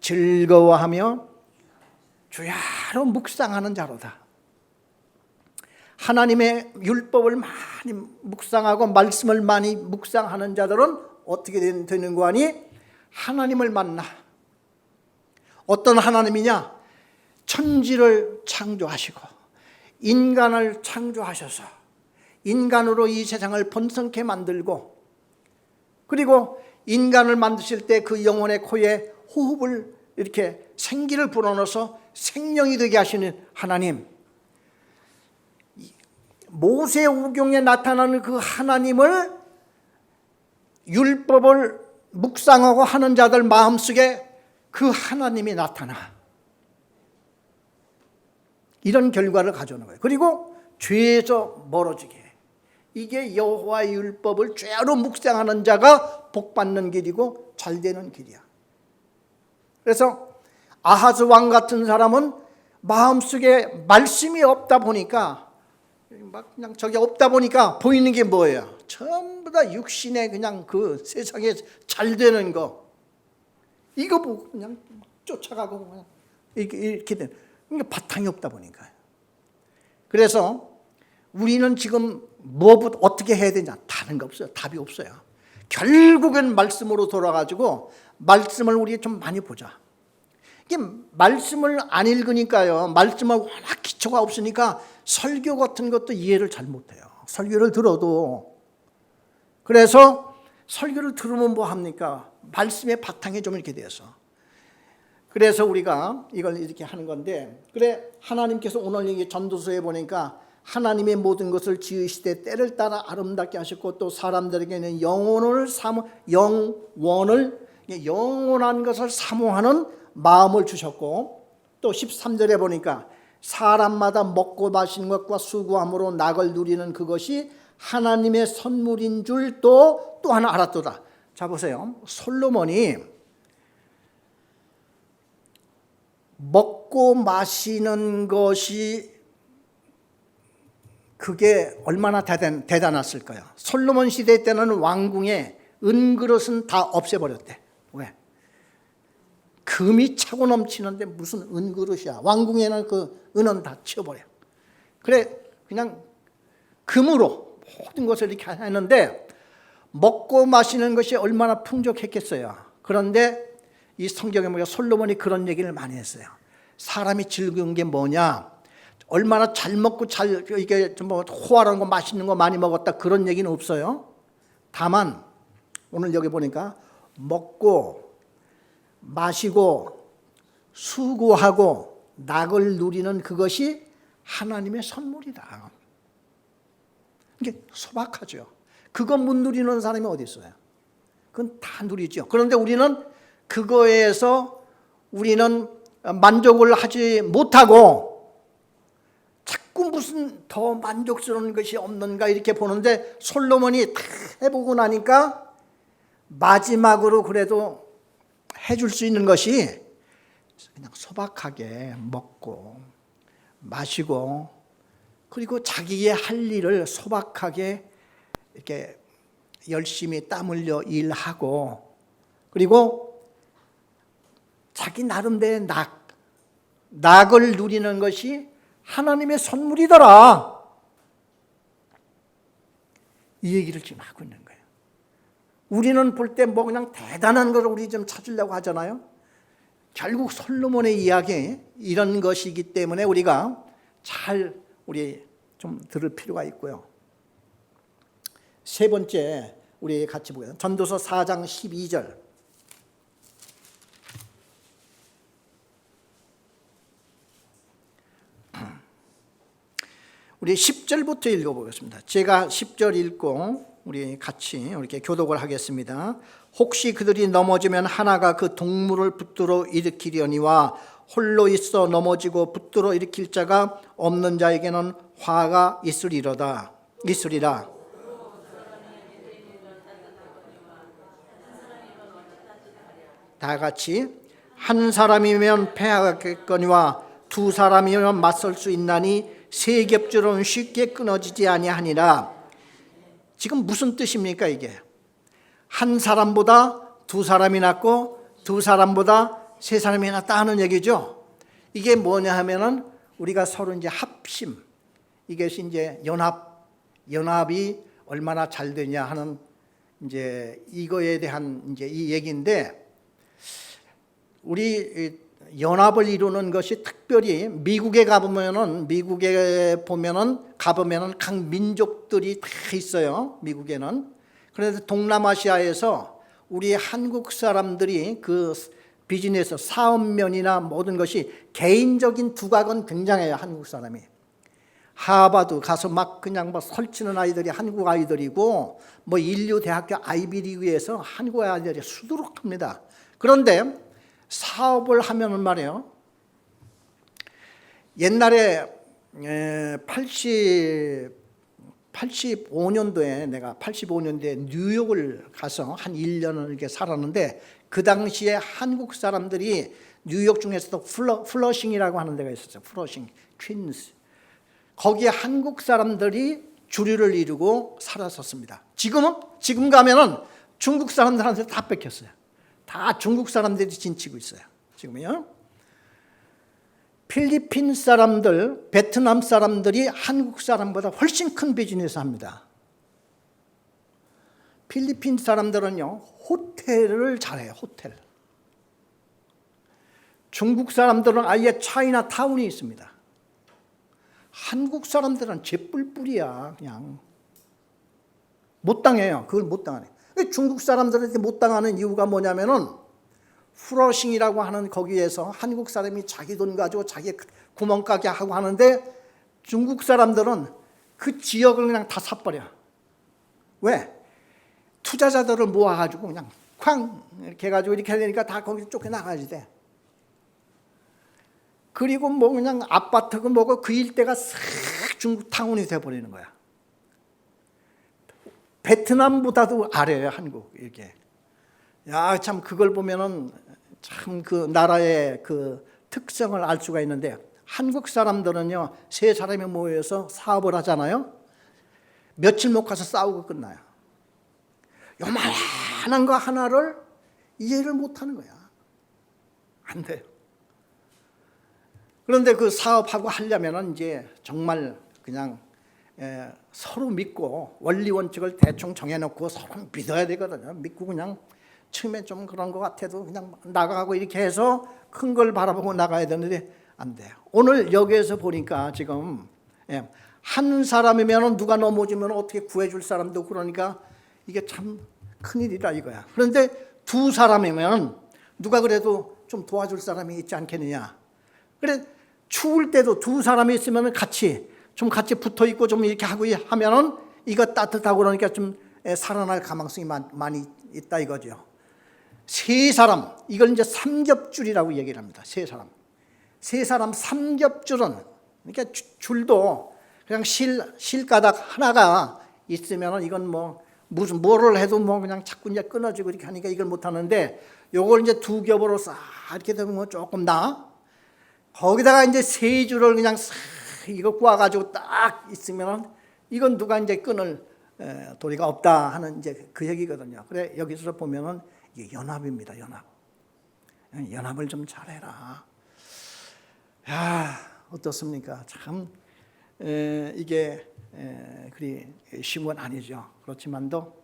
[SPEAKER 1] 즐거워하며 주야로 묵상하는 자로다. 하나님의 율법을 많이 묵상하고 말씀을 많이 묵상하는 자들은 어떻게 되는 거 아니? 하나님을 만나. 어떤 하나님이냐? 천지를 창조하시고 인간을 창조하셔서 인간으로 이 세상을 번성케 만들고, 그리고 인간을 만드실 때 그 영혼의 코에 호흡을 이렇게 생기를 불어넣어서 생명이 되게 하시는 하나님, 모세오경에 나타나는 그 하나님을 율법을 묵상하고 하는 자들 마음속에 그 하나님이 나타나 이런 결과를 가져오는 거예요. 그리고 죄에서 멀어지게 해. 이게 여호와의 율법을 죄로 묵상하는 자가 복받는 길이고 잘되는 길이야. 그래서 아하즈 왕 같은 사람은 마음속에 말씀이 없다 보니까, 막 그냥 저게 없다 보니까 보이는 게 뭐예요? 전부 다 육신의 그냥 그 세상에 잘되는 거, 이거 보고 그냥 쫓아가고 그냥 이렇게 되는, 그러니까 바탕이 없다 보니까요. 그래서 우리는 지금 뭐부터 어떻게 해야 되냐? 다른 거 없어요. 답이 없어요. 결국엔 말씀으로 돌아가지고 말씀을 우리 좀 많이 보자. 이게 말씀을 안 읽으니까요. 말씀을 워낙 기초가 없으니까 설교 같은 것도 이해를 잘 못해요. 설교를 들어도. 그래서 설교를 들으면 뭐 합니까? 말씀의 바탕이 좀 이렇게 돼서. 그래서 우리가 이걸 이렇게 하는 건데, 그래 하나님께서 오늘 이 전도서에 보니까 하나님의 모든 것을 지으시되 때를 따라 아름답게 하셨고, 또 사람들에게는 영원한 것을 사모하는 마음을 주셨고, 또 13절에 보니까 사람마다 먹고 마시는 것과 수고함으로 낙을 누리는 그것이 하나님의 선물인 줄 또 하나 알았도다. 자 보세요. 솔로몬이 먹고 마시는 것이 그게 얼마나 대단했을까요? 솔로몬 시대 때는 왕궁에 은그릇은 다 없애버렸대. 왜? 금이 차고 넘치는데 무슨 은그릇이야. 왕궁에는 그 은은 다 치워버려. 그래 그냥 금으로 모든 것을 이렇게 하는데, 먹고 마시는 것이 얼마나 풍족했겠어요. 그런데 이 성경에 보면 솔로몬이 그런 얘기를 많이 했어요. 사람이 즐거운 게 뭐냐? 얼마나 잘 먹고 잘 이게 좀 뭐 호화로운 거 맛있는 거 많이 먹었다, 그런 얘기는 없어요. 다만 오늘 여기 보니까 먹고 마시고 수고하고 낙을 누리는 그것이 하나님의 선물이다. 이게 소박하죠. 그거 못 누리는 사람이 어디 있어요? 그건 다 누리죠. 그런데 우리는 그거에서 우리는 만족을 하지 못하고 자꾸 무슨 더 만족스러운 것이 없는가 이렇게 보는데, 솔로몬이 다 해보고 나니까 마지막으로 그래도 해줄 수 있는 것이 그냥 소박하게 먹고 마시고, 그리고 자기의 할 일을 소박하게 이렇게 열심히 땀 흘려 일하고, 그리고 자기 나름대로의 낙을 누리는 것이 하나님의 선물이더라. 이 얘기를 지금 하고 있는 거예요. 우리는 볼 때 뭐 그냥 대단한 걸 우리 좀 찾으려고 하잖아요. 결국 솔로몬의 이야기 이런 것이기 때문에 우리가 잘 우리 좀 들을 필요가 있고요. 세 번째 우리 같이 보겠습니다. 전도서 4장 12절. 우리 10절부터 읽어보겠습니다. 제가 10절 읽고 우리 같이 이렇게 교독을 하겠습니다. 혹시 그들이 넘어지면 하나가 그 동물을 붙들어 일으키려니와 홀로 있어 넘어지고 붙들어 일으킬 자가 없는 자에게는 화가 있으리라. 다 같이 한 사람이면 패하겠거니와 두 사람이면 맞설 수 있나니 세 겹줄은 쉽게 끊어지지 아니하니라. 지금 무슨 뜻입니까 이게? 한 사람보다 두 사람이 낫고 두 사람보다 세 사람이 해놨다 하는 얘기죠. 이게 뭐냐 하면은 우리가 서로 이제 합심, 이것이 이제 연합이 얼마나 잘 되냐 하는 이제 이거에 대한 이제 이 얘기인데, 우리 연합을 이루는 것이 특별히 미국에 가보면은 각 민족들이 다 있어요. 미국에는. 그래서 동남아시아에서 우리 한국 사람들이 그 비즈니스 사업면이나 모든 것이 개인적인 두각은 굉장해요. 한국 사람이 하버드 가서 막 그냥 뭐 설치는 아이들이 한국 아이들이고, 뭐 인류 대학교 아이비리그에서 한국 아이들이 수두룩합니다. 그런데 사업을 하면은 말이에요, 옛날에 85년도에 내가 85년도에 뉴욕을 가서 한 1년을 이렇게 살았는데, 그 당시에 한국 사람들이 뉴욕 중에서도 플러싱이라고 하는 데가 있었어요. 플러싱, 퀸스. 거기에 한국 사람들이 주류를 이루고 살았었습니다. 지금 가면은 중국 사람들한테 다 뺏겼어요. 다 중국 사람들이 진치고 있어요. 지금요. 필리핀 사람들, 베트남 사람들이 한국 사람보다 훨씬 큰 비즈니스 합니다. 필리핀 사람들은요, 호텔을 잘해요. 호텔. 중국 사람들은 아예 차이나 타운이 있습니다. 한국 사람들은 재뿔뿔이야. 그냥 못 당해요. 그걸 못 당하네. 중국 사람들한테 못 당하는 이유가 뭐냐면은, 플러싱이라고 하는 거기에서 한국 사람이 자기 돈 가지고 자기 구멍가게 하고 하는데, 중국 사람들은 그 지역을 그냥 다 사버려. 왜? 투자자들을 모아가지고 그냥 쾅 이렇게 해가지고 이렇게 하니까 다 거기 쫓겨나가야지 돼. 그리고 뭐 그냥 아파트고 뭐고 그 일대가 싹 중국 타운이 돼버리는 거야. 베트남보다도 아래예요, 한국. 이렇게. 야, 참 그걸 보면은 참 그 나라의 그 특성을 알 수가 있는데, 한국 사람들은요, 세 사람이 모여서 사업을 하잖아요. 며칠 못 가서 싸우고 끝나요. 요만한 거 하나를 이해를 못 하는 거야. 안 돼요. 그런데 그 사업하고 하려면은 이제 정말 그냥 서로 믿고 원리 원칙을 대충 정해놓고 서로 믿어야 되거든요. 믿고 그냥 처음에 좀 그런 것 같아도 그냥 나가고 이렇게 해서 큰 걸 바라보고 나가야 되는데 안 돼요. 오늘 여기에서 보니까 지금 한 사람이면 누가 넘어지면 어떻게 구해줄 사람도, 그러니까 이게 참 큰일이라 이거야. 그런데 두 사람이면 누가 그래도 좀 도와줄 사람이 있지 않겠느냐. 그래, 추울 때도 두 사람이 있으면 같이 붙어 있고 좀 이렇게 하고 하면은 이거 따뜻하고 그러니까 좀 살아날 가능성이 많이 있다 이거죠. 세 사람, 이걸 이제 삼겹줄이라고 얘기를 합니다. 세 사람 삼겹줄은, 그러니까 줄도 그냥 실가닥 하나가 있으면은 이건 뭐 무슨 뭐를 해도 뭐 그냥 자꾸 이제 끊어지고 이렇게 하니까 이걸 못 하는데, 요걸 이제 두 겹으로 싹 이렇게 되면 조금 나. 거기다가 이제 세 줄을 그냥 싹 이거 꼬아가지고 딱 있으면 이건 누가 이제 끊을 도리가 없다 하는 이제 그 얘기거든요. 그래, 여기서 보면은 이게 연합입니다. 연합을 좀 잘해라. 야, 어떻습니까? 참 이게 그리 쉬운 건 아니죠. 그렇지만도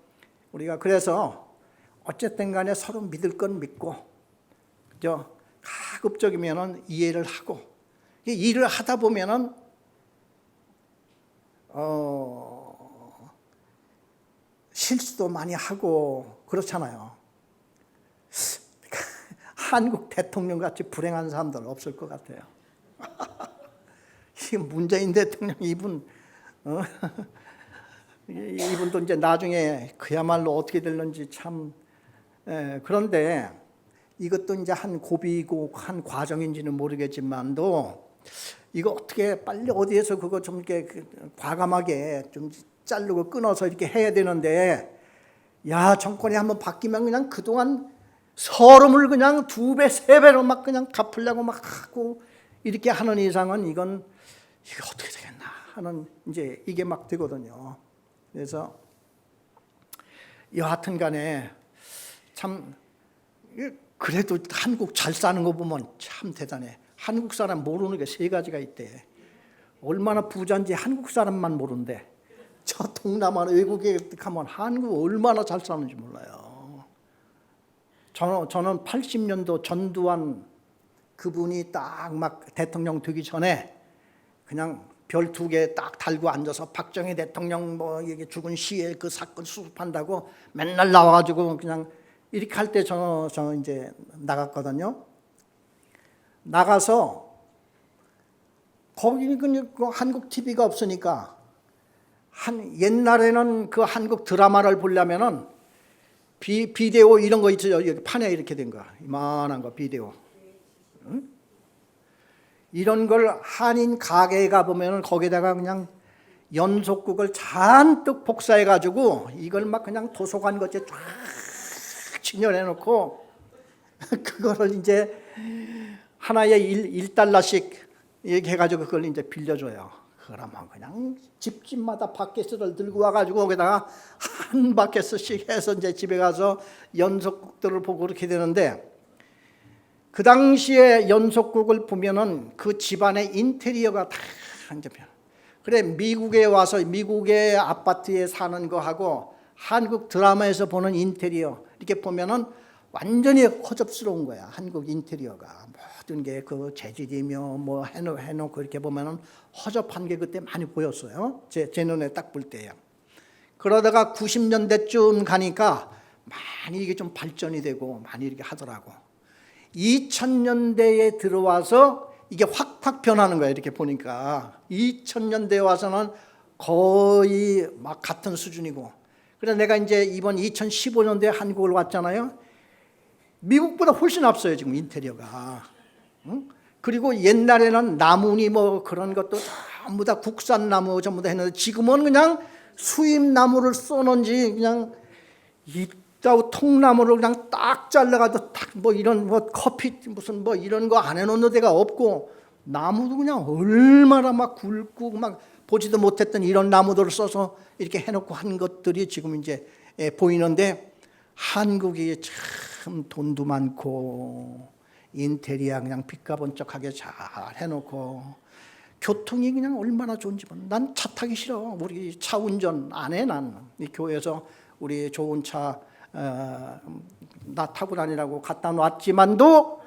[SPEAKER 1] 우리가 그래서 어쨌든 간에 서로 믿을 건 믿고, 그죠? 가급적이면은 이해를 하고, 일을 하다 보면은 실수도 많이 하고 그렇잖아요. 한국 대통령 같이 불행한 사람들 없을 것 같아요. 이 문재인 대통령 이분도 이제 나중에 그야말로 어떻게 될는지 참. 그런데 이것도 이제 한 고비고 한 과정인지는 모르겠지만도, 이거 어떻게 빨리 어디에서 그거 좀 이렇게 과감하게 좀 자르고 끊어서 이렇게 해야 되는데, 야, 정권이 한번 바뀌면 그냥 그동안 서름을 그냥 2배, 3배로 막 그냥 갚으려고 막 하고 이렇게 하는 이상은 이게 어떻게 되겠나 하는 이제 이게 막 되거든요. 그래서 여하튼 간에 참 그래도 한국 잘 사는 거 보면 참 대단해. 한국 사람 모르는 게 세 가지가 있대. 얼마나 부자인지 한국 사람만 모른대. 저 동남아 외국에 가면 한국 얼마나 잘 사는지 몰라요. 저는 80년도 전두환 그분이 딱 막 대통령 되기 전에 그냥 별 2개 딱 달고 앉아서 박정희 대통령 뭐 이게 죽은 시에 그 사건 수습한다고 맨날 나와가지고 그냥 이렇게 할 때 저 이제 나갔거든요. 나가서 거기는 그 한국 TV가 없으니까 옛날에는 그 한국 드라마를 보려면은 비디오 이런 거 있죠. 여기 판에 이렇게 된 거, 이만한 거 비디오. 응? 이런 걸 한인 가게에 가 보면은 거기다가 그냥 연속극을 잔뜩 복사해 가지고 이걸 막 그냥 도서관 것에 쫙 진열해 놓고 그거를 이제 하나에 1달러씩 이렇게 해가지고 그걸 이제 빌려줘요. 그러면 그냥 집집마다 바켓을 들고 와가지고 거기다가 한 바켓씩 해서 이제 집에 가서 연속극들을 보고 그렇게 되는데, 그 당시에 연속극을 보면은 그 집안의 인테리어가 다 이제 그래 미국에 와서 미국의 아파트에 사는 거하고 한국 드라마에서 보는 인테리어 이렇게 보면은 완전히 허접스러운 거야. 한국 인테리어가 모든 게 그 재질이며 뭐 해놓고 이렇게 보면은 허접한 게 그때 많이 보였어요. 제 눈에 딱 볼 때요. 그러다가 90년대쯤 가니까 많이 이게 좀 발전이 되고 많이 이렇게 하더라고. 2000년대에 들어와서 이게 확 변하는 거야. 이렇게 보니까 2000년대에 와서는 거의 막 같은 수준이고. 그래서 내가 이제 이번 2015년도에 한국을 왔잖아요. 미국보다 훨씬 앞서요 지금 인테리어가. 응? 그리고 옛날에는 나무니 뭐 그런 것도 전부 다 국산 나무 전부 다 했는데 지금은 그냥 수입 나무를 써놓은지 그냥 이따우 통나무를 그냥 딱 잘라가지고 딱 뭐 이런 뭐 커피 무슨 뭐 이런 거 안 해놓는 데가 없고, 나무도 그냥 얼마나 막 굵고 막 보지도 못했던 이런 나무들을 써서 이렇게 해놓고 한 것들이 지금 이제 보이는데, 한국이 참 돈도 많고 인테리어 그냥 빛가번쩍하게 잘 해놓고 교통이 그냥 얼마나 좋은지. 난 차 타기 싫어. 우리 차 운전 안 해. 난 이 교회에서 우리 좋은 차 나 타고 다니라고 갖다 놨지만도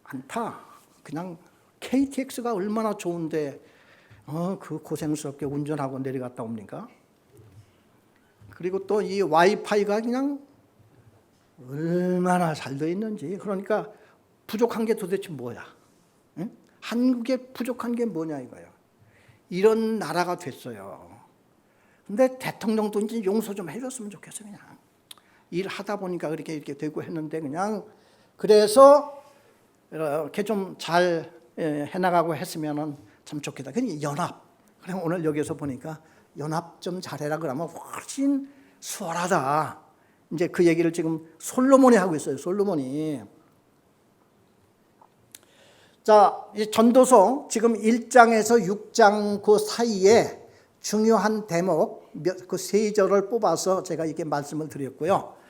[SPEAKER 1] 안 타. 그냥 KTX가 얼마나 좋은데 그 고생스럽게 운전하고 내려갔다 옵니까? 그리고 또 이 와이파이가 그냥 얼마나 잘 돼 있는지. 그러니까 부족한 게 도대체 뭐야? 응? 한국에 부족한 게 뭐냐 이거예요. 이런 나라가 됐어요. 근데 대통령도 이제 용서 좀 해줬으면 좋겠어요. 그냥 일하다 보니까 그렇게 이렇게 되고 했는데, 그냥 그래서 이렇게 좀 잘 해나가고 했으면은 참 좋겠다. 그냥 연합. 그래 오늘 여기서 보니까 연합 좀 잘해라 그러면 훨씬 수월하다. 이제 그 얘기를 지금 솔로몬이 하고 있어요. 솔로몬이. 자, 이 전도서 지금 1장에서 6장 그 사이에 중요한 대목 그 3절을 뽑아서 제가 이렇게 말씀을 드렸고요.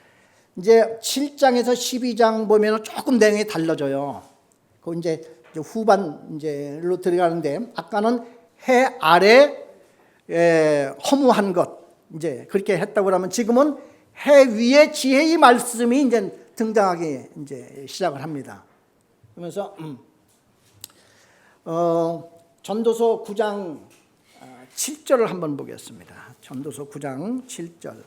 [SPEAKER 1] 이제 7장에서 12장 보면 조금 내용이 달라져요. 그 이제 후반 이제로 들어가는데, 아까는 해 아래 허무한 것 이제 그렇게 했다고 그러면, 지금은 해 위의 지혜의 말씀이 이제 등장하기 이제 시작을 합니다. 그러면서 전도서 9장 7절을 한번 보겠습니다. 전도서 9장 7절.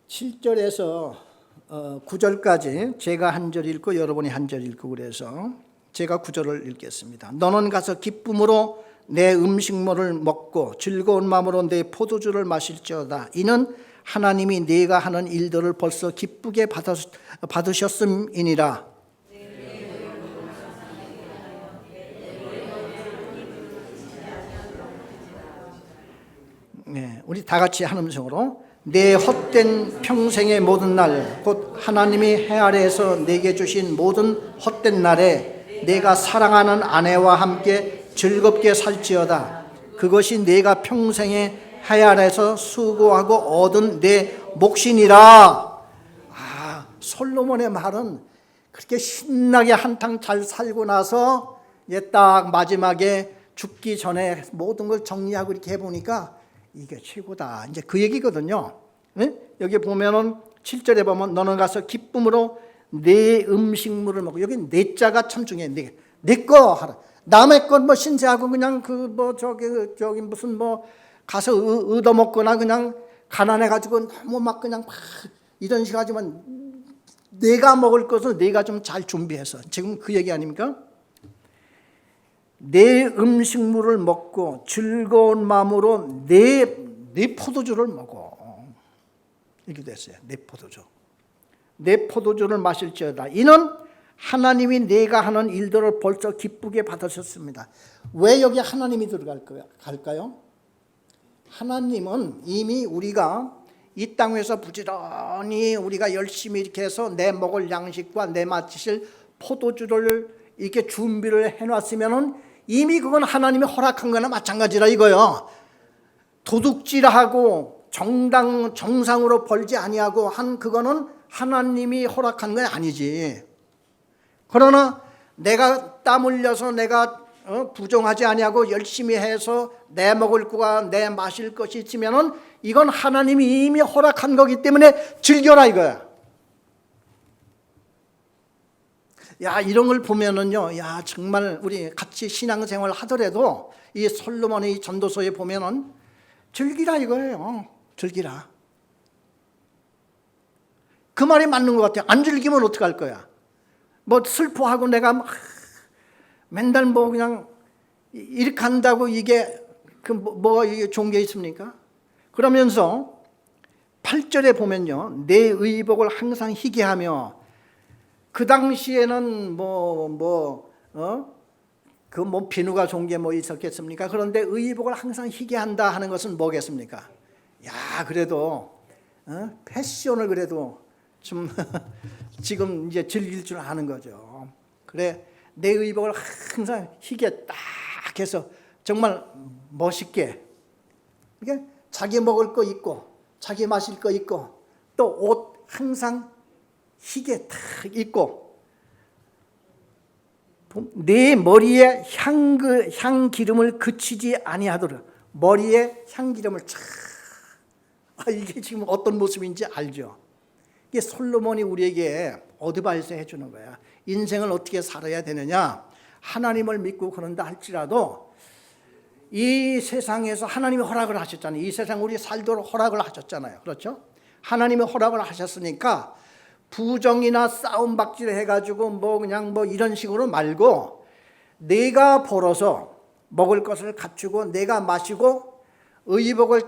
[SPEAKER 1] 7절에서 9절까지 제가 한 절 읽고 여러분이 한 절 읽고, 그래서 제가 9절을 읽겠습니다. 너는 가서 기쁨으로 내 음식물을 먹고 즐거운 마음으로 내 포도주를 마실지어다. 이는 하나님이 네가 하는 일들을 벌써 기쁘게 받으셨음이니라. 네, 우리 다 같이 한 음성으로. 내 헛된 평생의 모든 날, 곧 하나님이 해 아래에서 내게 주신 모든 헛된 날에 내가 사랑하는 아내와 함께 즐겁게 살지어다. 그것이 내가 평생에 해 아래서 수고하고 얻은 내 몫이니라. 솔로몬의 말은 그렇게 신나게 한탕 잘 살고 나서 이제 딱 마지막에 죽기 전에 모든 걸 정리하고 이렇게 해보니까 이게 최고다. 이제 그 얘기거든요. 네? 여기 보면은 7절에 보면 너는 가서 기쁨으로 내 음식물을 먹고, 여기 내 자가 참 중요해. 내 거 하라. 남의 건 뭐 신세하고 그냥 그 뭐 저기 무슨 뭐 가서 얻어먹거나 그냥 가난해가지고 너무 막 그냥 막 이런 식으로 하지만 내가 먹을 것을 내가 좀 잘 준비해서, 지금 그 얘기 아닙니까? 내 음식물을 먹고 즐거운 마음으로 내 포도주를 먹어. 이렇게 됐어요. 내 포도주를 마실지어다. 이는 하나님이 내가 하는 일들을 벌써 기쁘게 받으셨습니다. 왜 여기 하나님이 들어갈까요? 하나님은 이미 우리가 이 땅에서 부지런히 우리가 열심히 이렇게 해서 내 먹을 양식과 내 마실 포도주를 이렇게 준비를 해놨으면은 이미 그건 하나님이 허락한 거나 마찬가지라 이거요. 도둑질하고 정상으로 벌지 아니하고 한 그거는 하나님이 허락한 건 아니지. 그러나 내가 땀 흘려서 내가 부정하지 아니하고 열심히 해서 내 먹을 거와 내 마실 것이 있으면은 이건 하나님이 이미 허락한 거기 때문에 즐겨라 이거야. 야, 이런 걸 보면은요, 야, 정말 우리 같이 신앙생활 하더라도 이 솔로몬의 전도서에 보면은 즐기라 이거예요. 즐기라. 그 말이 맞는 것 같아요. 안 즐기면 어떡할 거야? 뭐 슬퍼하고 내가 막 맨날 뭐 그냥 이렇게 한다고 이게 뭐가 이게 좋은 게 있습니까? 그러면서 8절에 보면요, 내 의복을 항상 희게 하며, 그 당시에는 그 뭐 비누가 좋은 게 뭐 있었겠습니까? 그런데 의복을 항상 희게 한다 하는 것은 뭐겠습니까? 야, 그래도 패션을 그래도 좀 지금 이제 즐길 줄 아는 거죠. 그래, 내 의복을 항상 희게 딱 해서 정말 멋있게, 이게 자기 먹을 거 있고 자기 마실 거 있고 또 옷 항상 희게 딱 입고 내 머리에 향 기름을 그치지 아니하도록, 머리에 향 기름을 쫙, 이게 지금 어떤 모습인지 알죠? 이게 솔로몬이 우리에게 어드바이스 해주는 거야. 인생을 어떻게 살아야 되느냐. 하나님을 믿고 그런다 할지라도 이 세상에서 하나님이 허락을 하셨잖아요. 이 세상 우리 살도록 허락을 하셨잖아요. 그렇죠? 하나님이 허락을 하셨으니까 부정이나 싸움박질 해가지고 뭐 그냥 뭐 이런 식으로 말고, 내가 벌어서 먹을 것을 갖추고 내가 마시고 의복을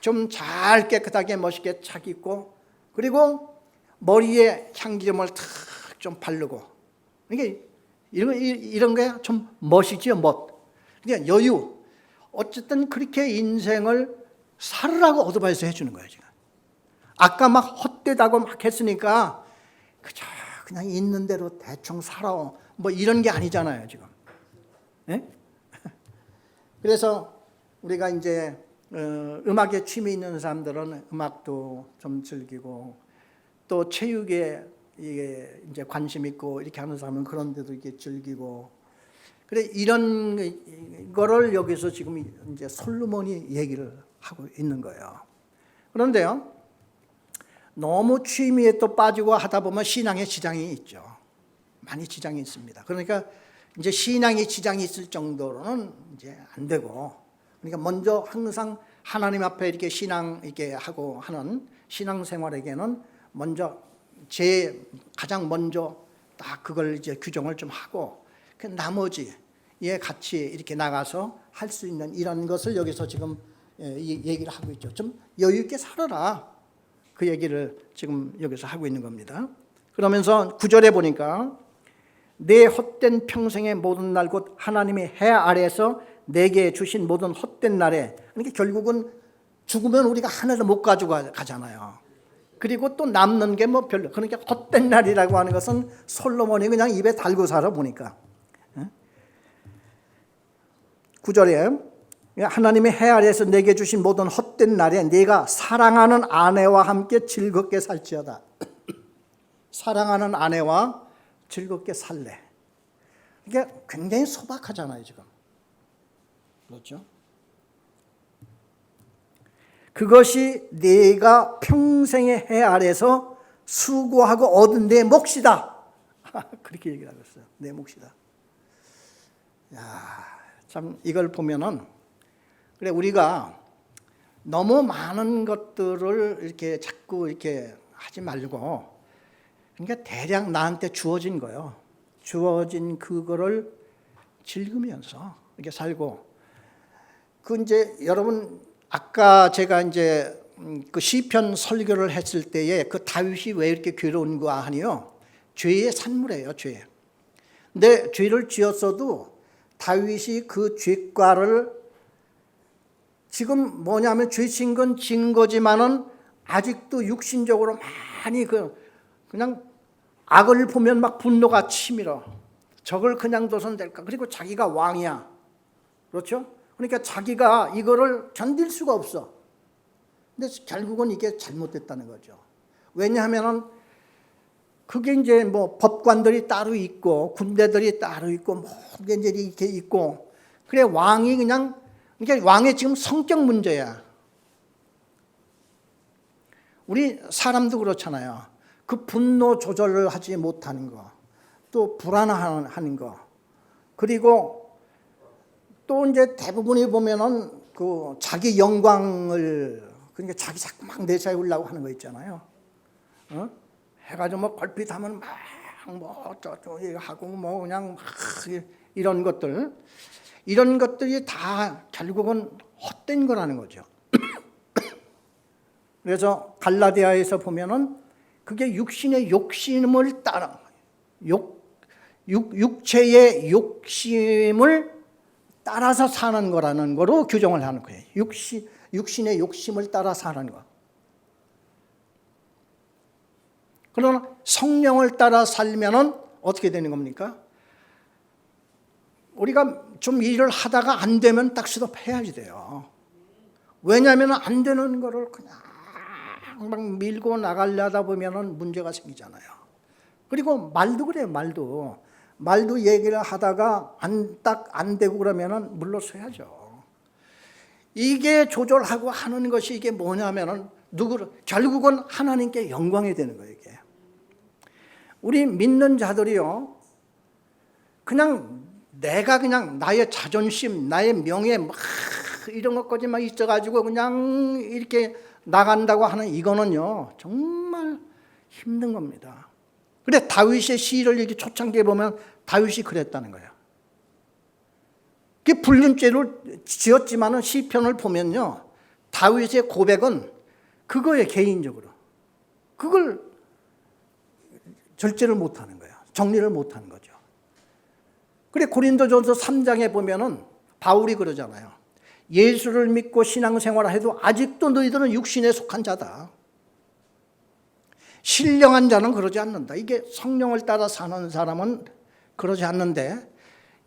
[SPEAKER 1] 좀 잘 깨끗하게 멋있게 착 입고, 그리고 머리에 향기름을 탁 좀 바르고, 이게 이런 게 좀 멋이지요, 멋. 그냥 여유. 어쨌든 그렇게 인생을 살으라고 어드바이스 해주는 거예요, 지금. 아까 막 헛되다고 막 했으니까 그저 그냥 있는 대로 대충 살아, 뭐 이런 게 아니잖아요, 지금. 네? 그래서 우리가 이제 음악에 취미 있는 사람들은 음악도 좀 즐기고, 또 체육에 이제 관심 있고 이렇게 하는 사람은 그런 데도 이렇게 즐기고, 그래 이런 거를 여기서 지금 이제 솔로몬이 얘기를 하고 있는 거예요. 그런데요, 너무 취미에 또 빠지고 하다 보면 신앙에 지장이 있죠. 많이 지장이 있습니다. 그러니까 이제 신앙에 지장이 있을 정도로는 이제 안 되고, 그러니까 먼저 항상 하나님 앞에 이렇게 신앙 이렇게 하고 하는 신앙생활에게는 먼저 가장 먼저 딱 그걸 이제 규정을 좀 하고, 그 나머지에 같이 이렇게 나가서 할 수 있는 이런 것을 여기서 지금 얘기를 하고 있죠. 좀 여유 있게 살아라, 그 얘기를 지금 여기서 하고 있는 겁니다. 그러면서 9절에 보니까 내 헛된 평생의 모든 날 곧 하나님이 해 아래에서 내게 주신 모든 헛된 날에, 그러니까 결국은 죽으면 우리가 하나도 못 가지고 가잖아요. 그리고 또 남는 게 뭐 별로, 그러니까 헛된 날이라고 하는 것은 솔로몬이 그냥 입에 달고 살아 보니까. 9절에 하나님의 해 아래에서 내게 주신 모든 헛된 날에 네가 사랑하는 아내와 함께 즐겁게 살지어다. 사랑하는 아내와 즐겁게 살래. 이게 굉장히 소박하잖아요, 지금. 그렇죠? 그것이 네가 평생의 해 아래서 수고하고 얻은 내 몫이다. 그렇게 얘기를 하고 있어요. 내 몫이다. 야, 참 이걸 보면은 그래 우리가 너무 많은 것들을 이렇게 자꾸 이렇게 하지 말고 그러니까 대략 나한테 주어진 거요. 주어진 그거를 즐기면서 이렇게 살고 그 이제 여러분 아까 제가 이제 그 시편 설교를 했을 때에 그 다윗이 왜 이렇게 괴로운가 하니요. 죄의 산물이에요, 죄. 근데 죄를 지었어도 다윗이 그 죄과를 지금 뭐냐면 죄 진 건 진 거지만은 아직도 육신적으로 많이 그냥 악을 보면 막 분노가 치밀어. 저걸 그냥 둬선 될까? 그리고 자기가 왕이야. 그렇죠? 그러니까 자기가 이거를 견딜 수가 없어. 근데 결국은 이게 잘못됐다는 거죠. 왜냐하면은 그게 이제 뭐 법관들이 따로 있고 군대들이 따로 있고 모든 게 이렇게 있고 그래 왕이 그냥 그러니까 왕의 지금 성격 문제야. 우리 사람도 그렇잖아요. 그 분노 조절을 하지 못하는 거, 또 불안하는 거, 그리고 또 이제 대부분이 보면은 그 자기 영광을 그러니까 자기 자꾸 막 내세우려고 하는 거 있잖아요. 해가지고 뭐 걸핏하면 막 뭐 어쩌고 하고 뭐 그냥 막 이런 것들이 다 결국은 헛된 거라는 거죠. 그래서 갈라디아에서 보면은 그게 육신의 욕심을 따라 육체의 욕심을 따라서 사는 거라는 거로 규정을 하는 거예요. 육신의 욕심을 따라 사는 거. 그러나 성령을 따라 살면은 어떻게 되는 겁니까? 우리가 좀 일을 하다가 안 되면 딱 스톱해야지 돼요. 왜냐하면 안 되는 거를 그냥 막 밀고 나가려다 보면은 문제가 생기잖아요. 그리고 말도 그래요, 말도 얘기를 하다가 딱 안 되고 그러면은 물러서야죠. 이게 조절하고 하는 것이 이게 뭐냐면은 결국은 하나님께 영광이 되는 거예요, 이게. 우리 믿는 자들이요, 그냥 내가 그냥 나의 자존심, 나의 명예 막 이런 것까지만 있어가지고 그냥 이렇게 나간다고 하는 이거는요 정말 힘든 겁니다. 그래 다윗의 시를 이렇게 초창기에 보면 다윗이 그랬다는 거예요. 그 불륜죄를 지었지만은 시편을 보면요 다윗의 고백은 그거에 개인적으로 그걸 절제를 못하는 거예요. 정리를 못하는 거죠. 그래 고린도전서 3장에 보면은 바울이 그러잖아요. 예수를 믿고 신앙생활을 해도 아직도 너희들은 육신에 속한 자다. 신령한 자는 그러지 않는다. 이게 성령을 따라 사는 사람은 그러지 않는데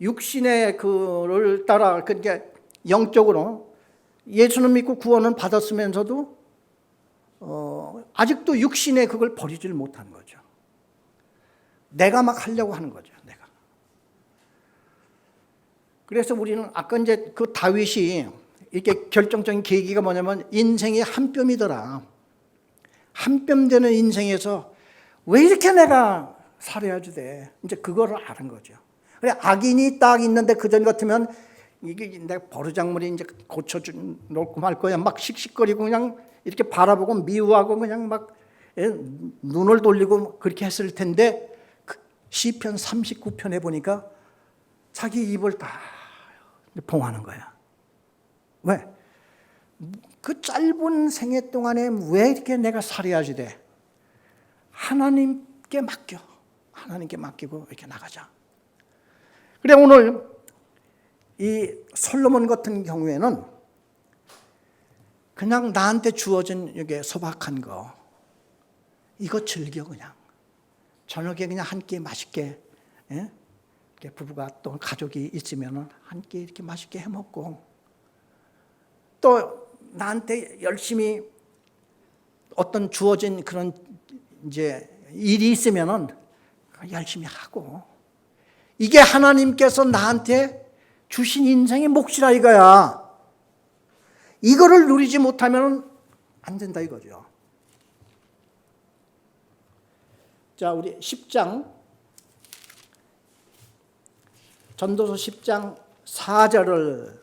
[SPEAKER 1] 육신의 그를 따라 그러니까 영적으로 예수는 믿고 구원은 받았으면서도 아직도 육신의 그걸 버리질 못한 거죠. 내가 막 하려고 하는 거죠. 내가. 그래서 우리는 아까 이제 그 다윗이 이렇게 결정적인 계기가 뭐냐면 인생이 한 뼘이더라. 한 뼘 되는 인생에서 왜 이렇게 내가 살아야지 돼. 이제 그거를 아는 거죠. 그래 악인이 딱 있는데 그전 같으면 이게 내가 버르장물이 이제 고쳐놓고 말 거야. 막 씩씩거리고 그냥 이렇게 바라보고 미워하고 그냥 막 눈을 돌리고 그렇게 했을 텐데 시편 39편에 보니까 자기 입을 다 봉하는 거야. 왜? 그 짧은 생애 동안에 왜 이렇게 내가 살아야지 돼? 하나님께 맡겨. 하나님께 맡기고 이렇게 나가자. 그래 오늘 이 솔로몬 같은 경우에는 그냥 나한테 주어진 이게 소박한 거 이거 즐겨 그냥. 저녁에 그냥 한 끼 맛있게 부부가 또 가족이 있으면 한 끼 이렇게 맛있게 해먹고 또 나한테 열심히 어떤 주어진 그런 이제 일이 있으면은 열심히 하고, 이게 하나님께서 나한테 주신 인생의 몫이라 이거야. 이거를 누리지 못하면 안 된다 이거죠. 자, 우리 10장, 전도서 10장 4절을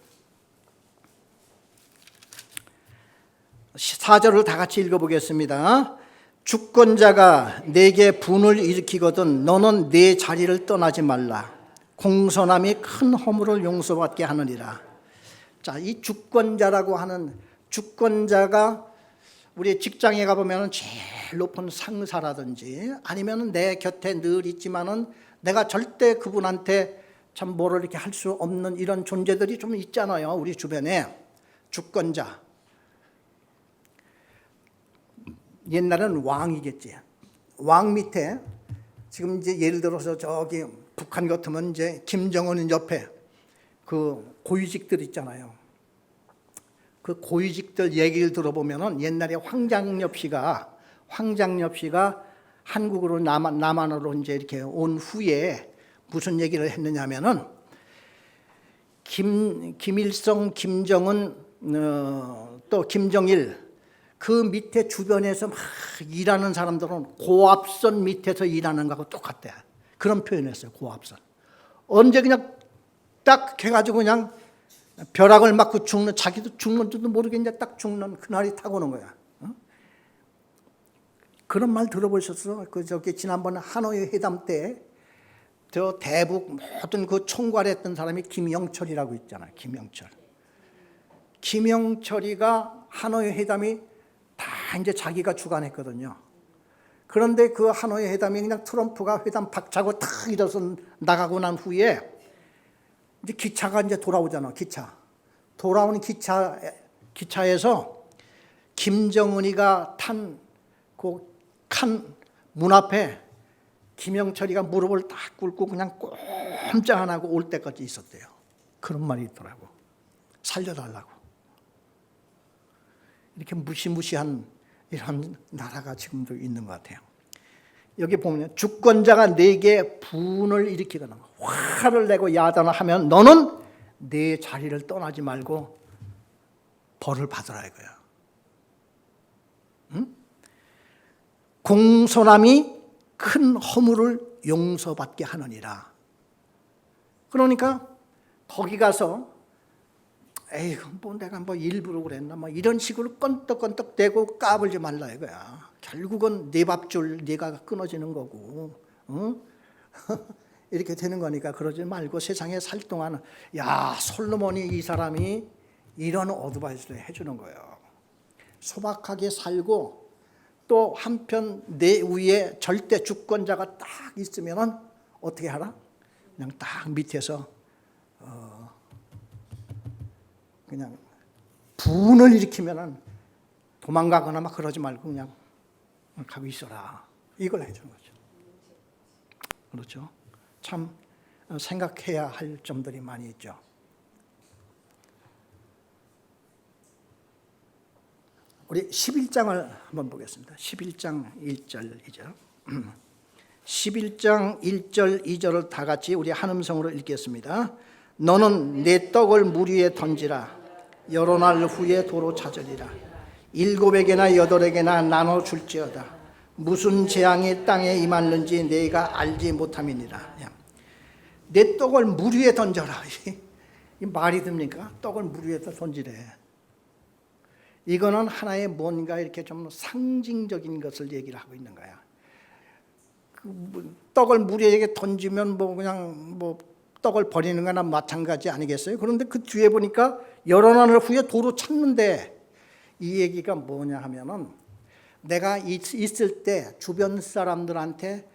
[SPEAKER 1] 다 같이 읽어보겠습니다. 주권자가 내게 분을 일으키거든 너는 내 자리를 떠나지 말라. 공손함이 큰 허물을 용서받게 하느니라. 자, 이 주권자라고 하는, 주권자가 우리 직장에 가보면 제일 높은 상사라든지 아니면 내 곁에 늘 있지만은 내가 절대 그분한테 참 뭐를 이렇게 할 수 없는 이런 존재들이 좀 있잖아요. 우리 주변에. 주권자. 옛날에는 왕이겠지. 왕 밑에 지금 이제 예를 들어서 저기 북한 같으면 이제 김정은 옆에 그 고위직들 있잖아요. 그 고위직들 얘기를 들어보면은 옛날에 황장엽 씨가 한국으로 남한으로 이제 이렇게 온 후에 무슨 얘기를 했느냐면은 김일성, 김정은, 또 김정일 그 밑에 주변에서 막 일하는 사람들은 고압선 밑에서 일하는 거하고 똑같대. 그런 표현했어요. 고압선. 언제 그냥 딱 해가지고 그냥 벼락을 맞고 죽는, 자기도 죽는 줄도 모르게 이제 딱 죽는 그날이 타고 오는 거야. 그런 말 들어보셨어? 그 저기 지난번 하노이 회담 때 저 대북 모든 그 총괄했던 사람이 김영철이라고 있잖아요. 김영철이가 하노이 회담이 다 이제 자기가 주관했거든요. 그런데 그 하노이 회담이 그냥 트럼프가 회담 박차고 탁 일어서 나가고 난 후에 이제 기차가 이제 돌아오잖아. 돌아오는 기차에서 김정은이가 탄 그 칸 문 앞에 김영철이가 무릎을 딱 꿇고 그냥 꼼짝 안 하고 올 때까지 있었대요. 그런 말이 있더라고. 살려달라고. 이렇게 무시무시한 이런 나라가 지금도 있는 것 같아요. 여기 보면 주권자가 내게 분을 일으키거나 화를 내고 야단을 하면 너는 내 자리를 떠나지 말고 벌을 받으라 이거야. 응? 공손함이 큰 허물을 용서받게 하느니라. 그러니까 거기 가서 에이 뭐 내가 뭐 일부러 그랬나 뭐 이런 식으로 껄떡껄떡 대고 까불지 말라 이거야. 결국은 네 밥줄 네가 끊어지는 거고, 응? 이렇게 되는 거니까 그러지 말고 세상에 살 동안 야 솔로몬이 이 사람이 이런 어드바이스를 해주는 거예요. 소박하게 살고 또 한편 내 위에 절대 주권자가 딱 있으면은 어떻게 하라? 그냥 딱 밑에서 그냥 분을 일으키면은 도망가거나 막 그러지 말고 그냥 가고 있어라. 이걸 해주는 거죠. 그렇죠? 참 생각해야 할 점들이 많이 있죠. 우리 11장을 한번 보겠습니다. 11장 1절 2절. 11장 1절 2절을 다 같이 우리 한음성으로 읽겠습니다. 너는 내 떡을 물 위에 던지라. 여러 날 후에 도로 찾으리라. 7에게나 8에게나 나눠 줄지어다. 무슨 재앙이 땅에 임하는지 내가 알지 못함이니라. 내 떡을 물 위에 던져라. 이 말이 됩니까? 떡을 물 위에다 던지래. 이거는 하나의 뭔가 이렇게 좀 상징적인 것을 얘기를 하고 있는 거야. 떡을 물 위에 던지면 뭐 그냥 뭐 떡을 버리는 거나 마찬가지 아니겠어요? 그런데 그 뒤에 보니까 여러 날 후에 도로 찾는데 이 얘기가 뭐냐 하면은 내가 있을 때 주변 사람들한테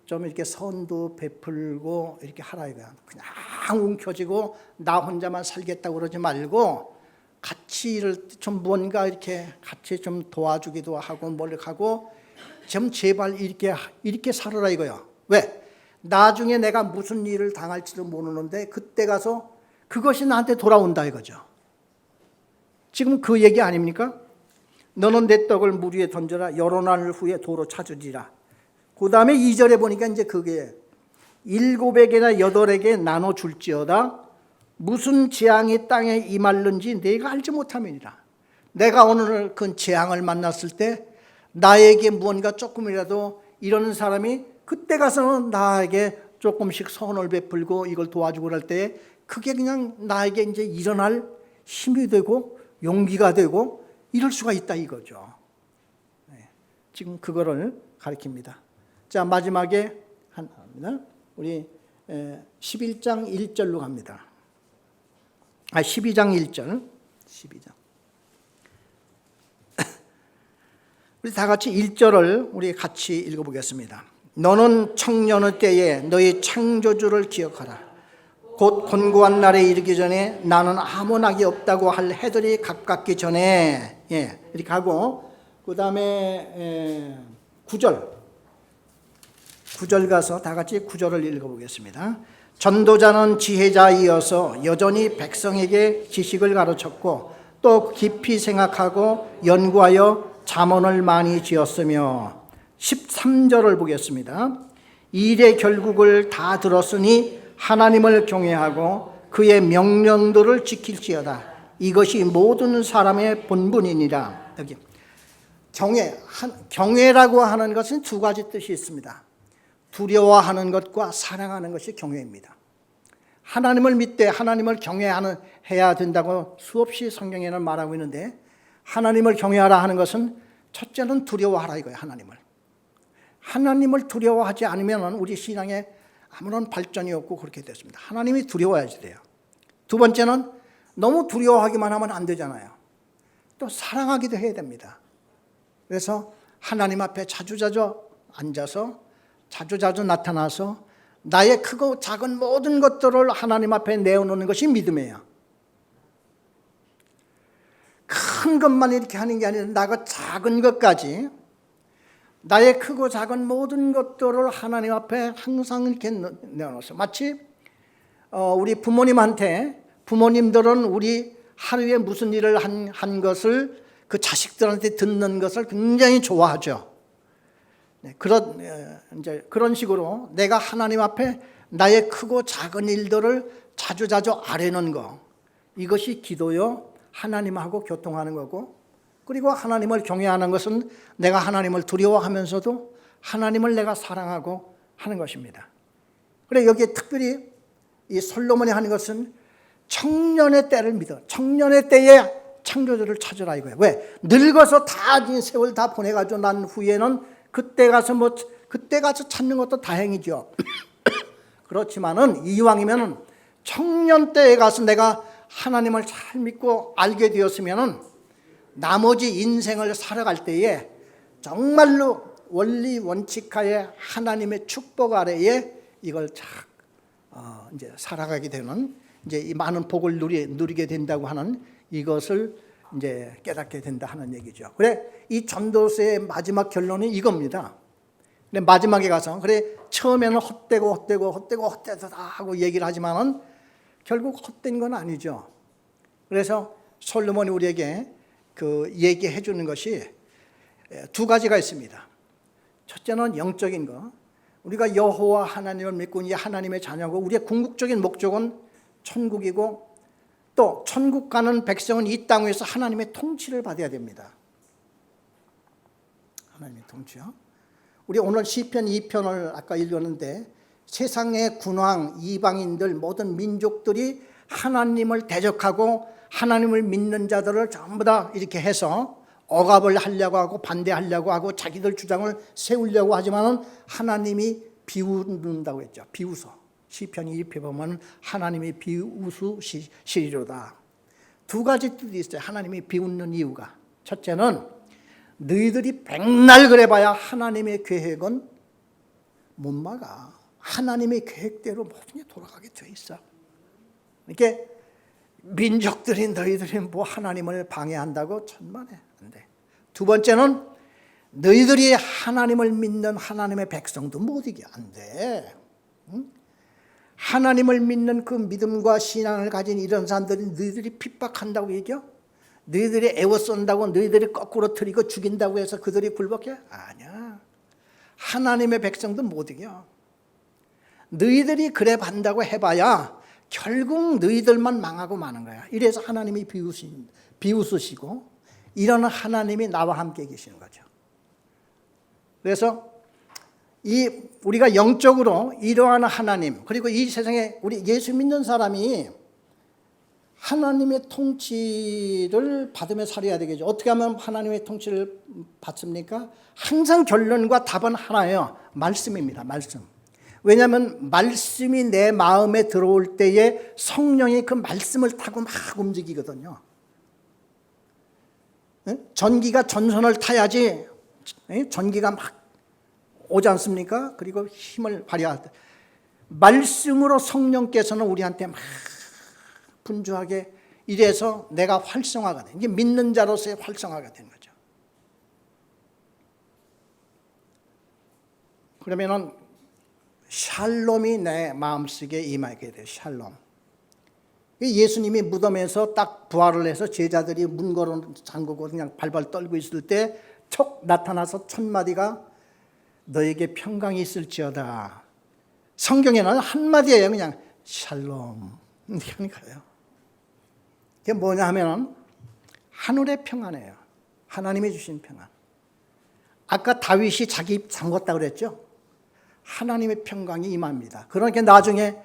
[SPEAKER 1] 좀 이렇게 선도 베풀고 이렇게 하라 이거야. 그냥 움켜쥐고 나 혼자만 살겠다고 그러지 말고 같이 일을 좀 뭔가 이렇게 같이 좀 도와주기도 하고 뭘 하고 좀 제발 이렇게 살아라 이거야. 왜? 나중에 내가 무슨 일을 당할지도 모르는데 그때 가서 그것이 나한테 돌아온다 이거죠. 지금 그 얘기 아닙니까? 너는 내 떡을 물 위에 던져라. 여러 날 후에 도로 찾으리라. 그 다음에 2절에 보니까 이제 그게 7에게나 8에게 나눠줄지어다. 무슨 재앙이 땅에 임할는지 내가 알지 못함이니라. 내가 오늘 그 재앙을 만났을 때 나에게 무언가 조금이라도 이러는 사람이 그때 가서는 나에게 조금씩 선을 베풀고 이걸 도와주고 그럴 때 그게 그냥 나에게 이제 일어날 힘이 되고 용기가 되고 이럴 수가 있다 이거죠. 지금 그거를 가리킵니다. 자, 마지막에 합니다. 우리 11장 1절로 갑니다. 12장 1절. 12장. 우리 다 같이 1절을 우리 같이 읽어보겠습니다. 너는 청년의 때에 너희 창조주를 기억하라. 곧 곤고한 날에 이르기 전에 나는 아무 낙이 없다고 할 해들이 가깝기 전에, 이렇게 하고 그 다음에 9절 가서 다 같이 9절을 읽어보겠습니다. 전도자는 지혜자이어서 여전히 백성에게 지식을 가르쳤고 또 깊이 생각하고 연구하여 잠언을 많이 지었으며 13절을 보겠습니다. 일의 결국을 다 들었으니 하나님을 경외하고 그의 명령들을 지킬지어다. 이것이 모든 사람의 본분이니라. 여기 경외라고 하는 것은 두 가지 뜻이 있습니다. 두려워하는 것과 사랑하는 것이 경외입니다. 하나님을 믿되 하나님을 경외해야 된다고 수없이 성경에는 말하고 있는데 하나님을 경외하라 하는 것은 첫째는 두려워하라 이거예요. 하나님을 두려워하지 않으면 우리 신앙에 아무런 발전이 없고 그렇게 됐습니다. 하나님이 두려워야지 돼요. 두 번째는 너무 두려워하기만 하면 안 되잖아요. 또 사랑하기도 해야 됩니다. 그래서 하나님 앞에 자주자주 앉아서 자주자주 나타나서 나의 크고 작은 모든 것들을 하나님 앞에 내어놓는 것이 믿음이에요. 큰 것만 이렇게 하는 게 아니라 나가 작은 것까지 나의 크고 작은 모든 것들을 하나님 앞에 항상 이렇게 내어놓았어요. 마치 우리 부모님들은 우리 하루에 무슨 일을 한 것을 그 자식들한테 듣는 것을 굉장히 좋아하죠. 그런 식으로 내가 하나님 앞에 나의 크고 작은 일들을 자주자주 아뢰는 거, 이것이 기도요. 하나님하고 교통하는 거고, 그리고 하나님을 경외하는 것은 내가 하나님을 두려워하면서도 하나님을 내가 사랑하고 하는 것입니다. 그래 여기에 특별히 이 솔로몬이 하는 것은 청년의 때를 믿어. 청년의 때에 창조주를 찾으라 이거예요. 왜? 늙어서 다 세월 다 보내가지고 난 후에는 그때 가서 찾는 것도 다행이죠. 그렇지만은 이왕이면은 청년 때에 가서 내가 하나님을 잘 믿고 알게 되었으면은 나머지 인생을 살아갈 때에 정말로 원리 원칙하에 하나님의 축복 아래에 이걸 이제 살아가게 되는 이제 이 많은 복을 누리게 된다고 하는 이것을 이제 깨닫게 된다 하는 얘기죠. 그래 이 전도서의 마지막 결론이 이겁니다. 근데 마지막에 가서 그래 처음에는 헛되고 다 하고 얘기를 하지만은 결국 헛된 건 아니죠. 그래서 솔로몬이 우리에게 그 얘기해 주는 것이 두 가지가 있습니다. 첫째는 영적인 거. 우리가 여호와 하나님을 믿고 이제 하나님의 자녀고 우리의 궁극적인 목적은 천국이고 또 천국 가는 백성은 이 땅 위에서 하나님의 통치를 받아야 됩니다. 하나님의 통치요. 우리 오늘 시편 2편을 아까 읽었는데 세상의 군왕, 이방인들, 모든 민족들이 하나님을 대적하고 하나님을 믿는 자들을 전부 다 이렇게 해서 억압을 하려고 하고 반대하려고 하고 자기들 주장을 세우려고 하지만은 하나님이 비웃는다고 했죠. 비웃어. 시편 2편 보면 하나님이 비웃으시리로다. 두 가지 뜻이 있어요. 하나님이 비웃는 이유가. 첫째는 너희들이 백날 그래봐야 하나님의 계획은 못 막아. 하나님의 계획대로 모든 게 돌아가게 돼 있어. 이렇게 민족들이 너희들이 뭐 하나님을 방해한다고 천만에 안 돼. 두 번째는 너희들이 하나님을 믿는 하나님의 백성도 못 이겨. 안 돼. 응? 하나님을 믿는 그 믿음과 신앙을 가진 이런 사람들이 너희들이 핍박한다고 얘기해? 너희들이 애워 쏜다고 너희들이 거꾸로 틀리고 죽인다고 해서 그들이 굴복해? 아니야. 하나님의 백성도 못 이겨. 너희들이 그래 반다고 해봐야 결국 너희들만 망하고 마는 거야. 이래서 하나님이 비웃으시고 이런 하나님이 나와 함께 계시는 거죠. 그래서 우리가 영적으로 이러한 하나님, 그리고 이 세상에 우리 예수 믿는 사람이 하나님의 통치를 받으며 살아야 되겠죠. 어떻게 하면 하나님의 통치를 받습니까? 항상 결론과 답은 하나예요. 말씀입니다. 말씀. 왜냐하면 말씀이 내 마음에 들어올 때에 성령이 그 말씀을 타고 막 움직이거든요. 전기가 전선을 타야지 전기가 막 오지 않습니까? 그리고 힘을 발휘할 때 말씀으로 성령께서는 우리한테 막 분주하게 이래서 내가 활성화가 돼. 이게 믿는 자로서의 활성화가 된 거죠. 그러면은 샬롬이 내 마음속에 임하게 돼요. 샬롬. 예수님이 무덤에서 딱 부활을 해서 제자들이 문 걸어 잠그고 그냥 발발 떨고 있을 때 촉 나타나서 첫 마디가 너에게 평강이 있을지어다. 성경에는 한마디예요. 그냥 샬롬. 이렇게 하는 거예요. 그게 뭐냐 하면 하늘의 평안이에요. 하나님이 주신 평안. 아까 다윗이 자기 입 잠궜다 그랬죠. 하나님의 평강이 임합니다. 그러니까 나중에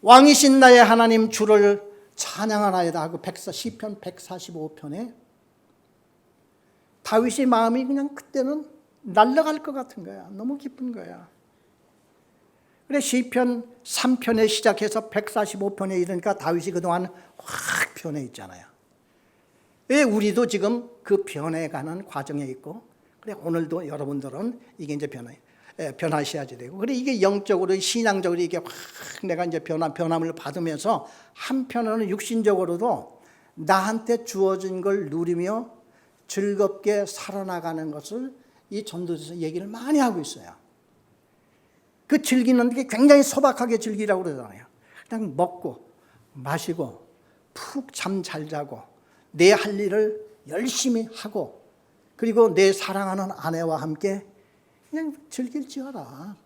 [SPEAKER 1] 왕이신 나의 하나님 주를 찬양하나이다 하고 시편 145편에 다윗의 마음이 그냥 그때는 날아갈 것 같은 거야. 너무 기쁜 거야. 그래 시편 3편에 시작해서 145편에 이르니까 다윗이 그동안 확 변해 있잖아요. 왜 우리도 지금 그 변해가는 과정에 있고, 그래 오늘도 여러분들은 이게 이제 변하셔야지 되고, 그래 이게 영적으로 신앙적으로 이게 확 내가 이제 변함을 받으면서 한편으로는 육신적으로도 나한테 주어진 걸 누리며 즐겁게 살아나가는 것을 이 전도서에서 얘기를 많이 하고 있어요. 그 즐기는 게 굉장히 소박하게 즐기라고 그러잖아요. 그냥 먹고 마시고 푹 잠 잘 자고 내 할 일을 열심히 하고 그리고 내 사랑하는 아내와 함께 그냥 즐길지어라.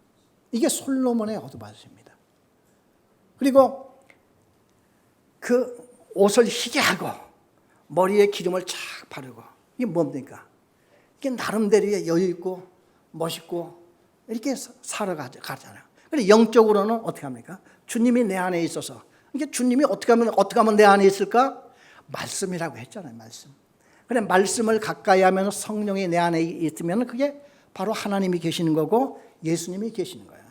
[SPEAKER 1] 이게 솔로몬의 어드바이스입니다. 그리고 그 옷을 희게 하고 머리에 기름을 착 바르고 이게 뭡니까? 이게 나름대로의 여유 있고 멋있고 이렇게 살아가잖아요. 그런데 영적으로는 어떻게 합니까? 주님이 내 안에 있어서. 이게 주님이 어떻게 하면 내 안에 있을까? 말씀이라고 했잖아요. 말씀. 그래 말씀을 가까이 하면 성령이 내 안에 있으면 그게 바로 하나님이 계시는 거고 예수님이 계시는 거예요.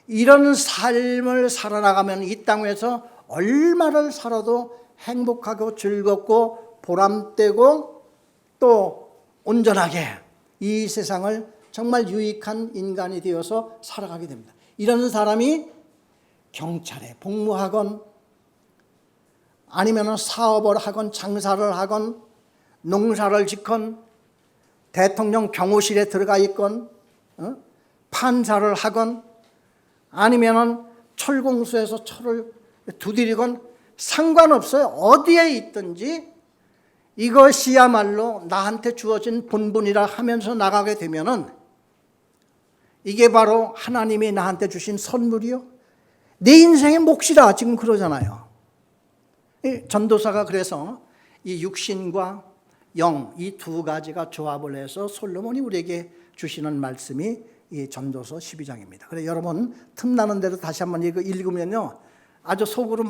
[SPEAKER 1] 이런 삶을 살아나가면 이 땅에서 얼마를 살아도 행복하고 즐겁고 보람되고 또 온전하게 이 세상을 정말 유익한 인간이 되어서 살아가게 됩니다. 이런 사람이 경찰에 복무하건 아니면 사업을 하건 장사를 하건 농사를 짓건 대통령 경호실에 들어가 있건 판사를 하건 아니면 철공소에서 철을 두드리건 상관없어요. 어디에 있든지 이것이야말로 나한테 주어진 본분이라 하면서 나가게 되면은 이게 바로 하나님이 나한테 주신 선물이요. 내 인생의 몫이라 지금 그러잖아요. 전도사가 그래서 이 육신과 영 이 두 가지가 조합을 해서 솔로몬이 우리에게 주시는 말씀이 이 전도서 12장입니다. 그래 여러분 틈나는 대로 다시 한번 이거 읽으면요. 아주 속으로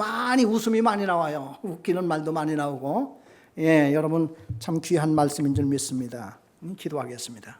[SPEAKER 1] 웃음이 많이 나와요. 웃기는 말도 많이 나오고 여러분 참 귀한 말씀인 줄 믿습니다. 기도하겠습니다.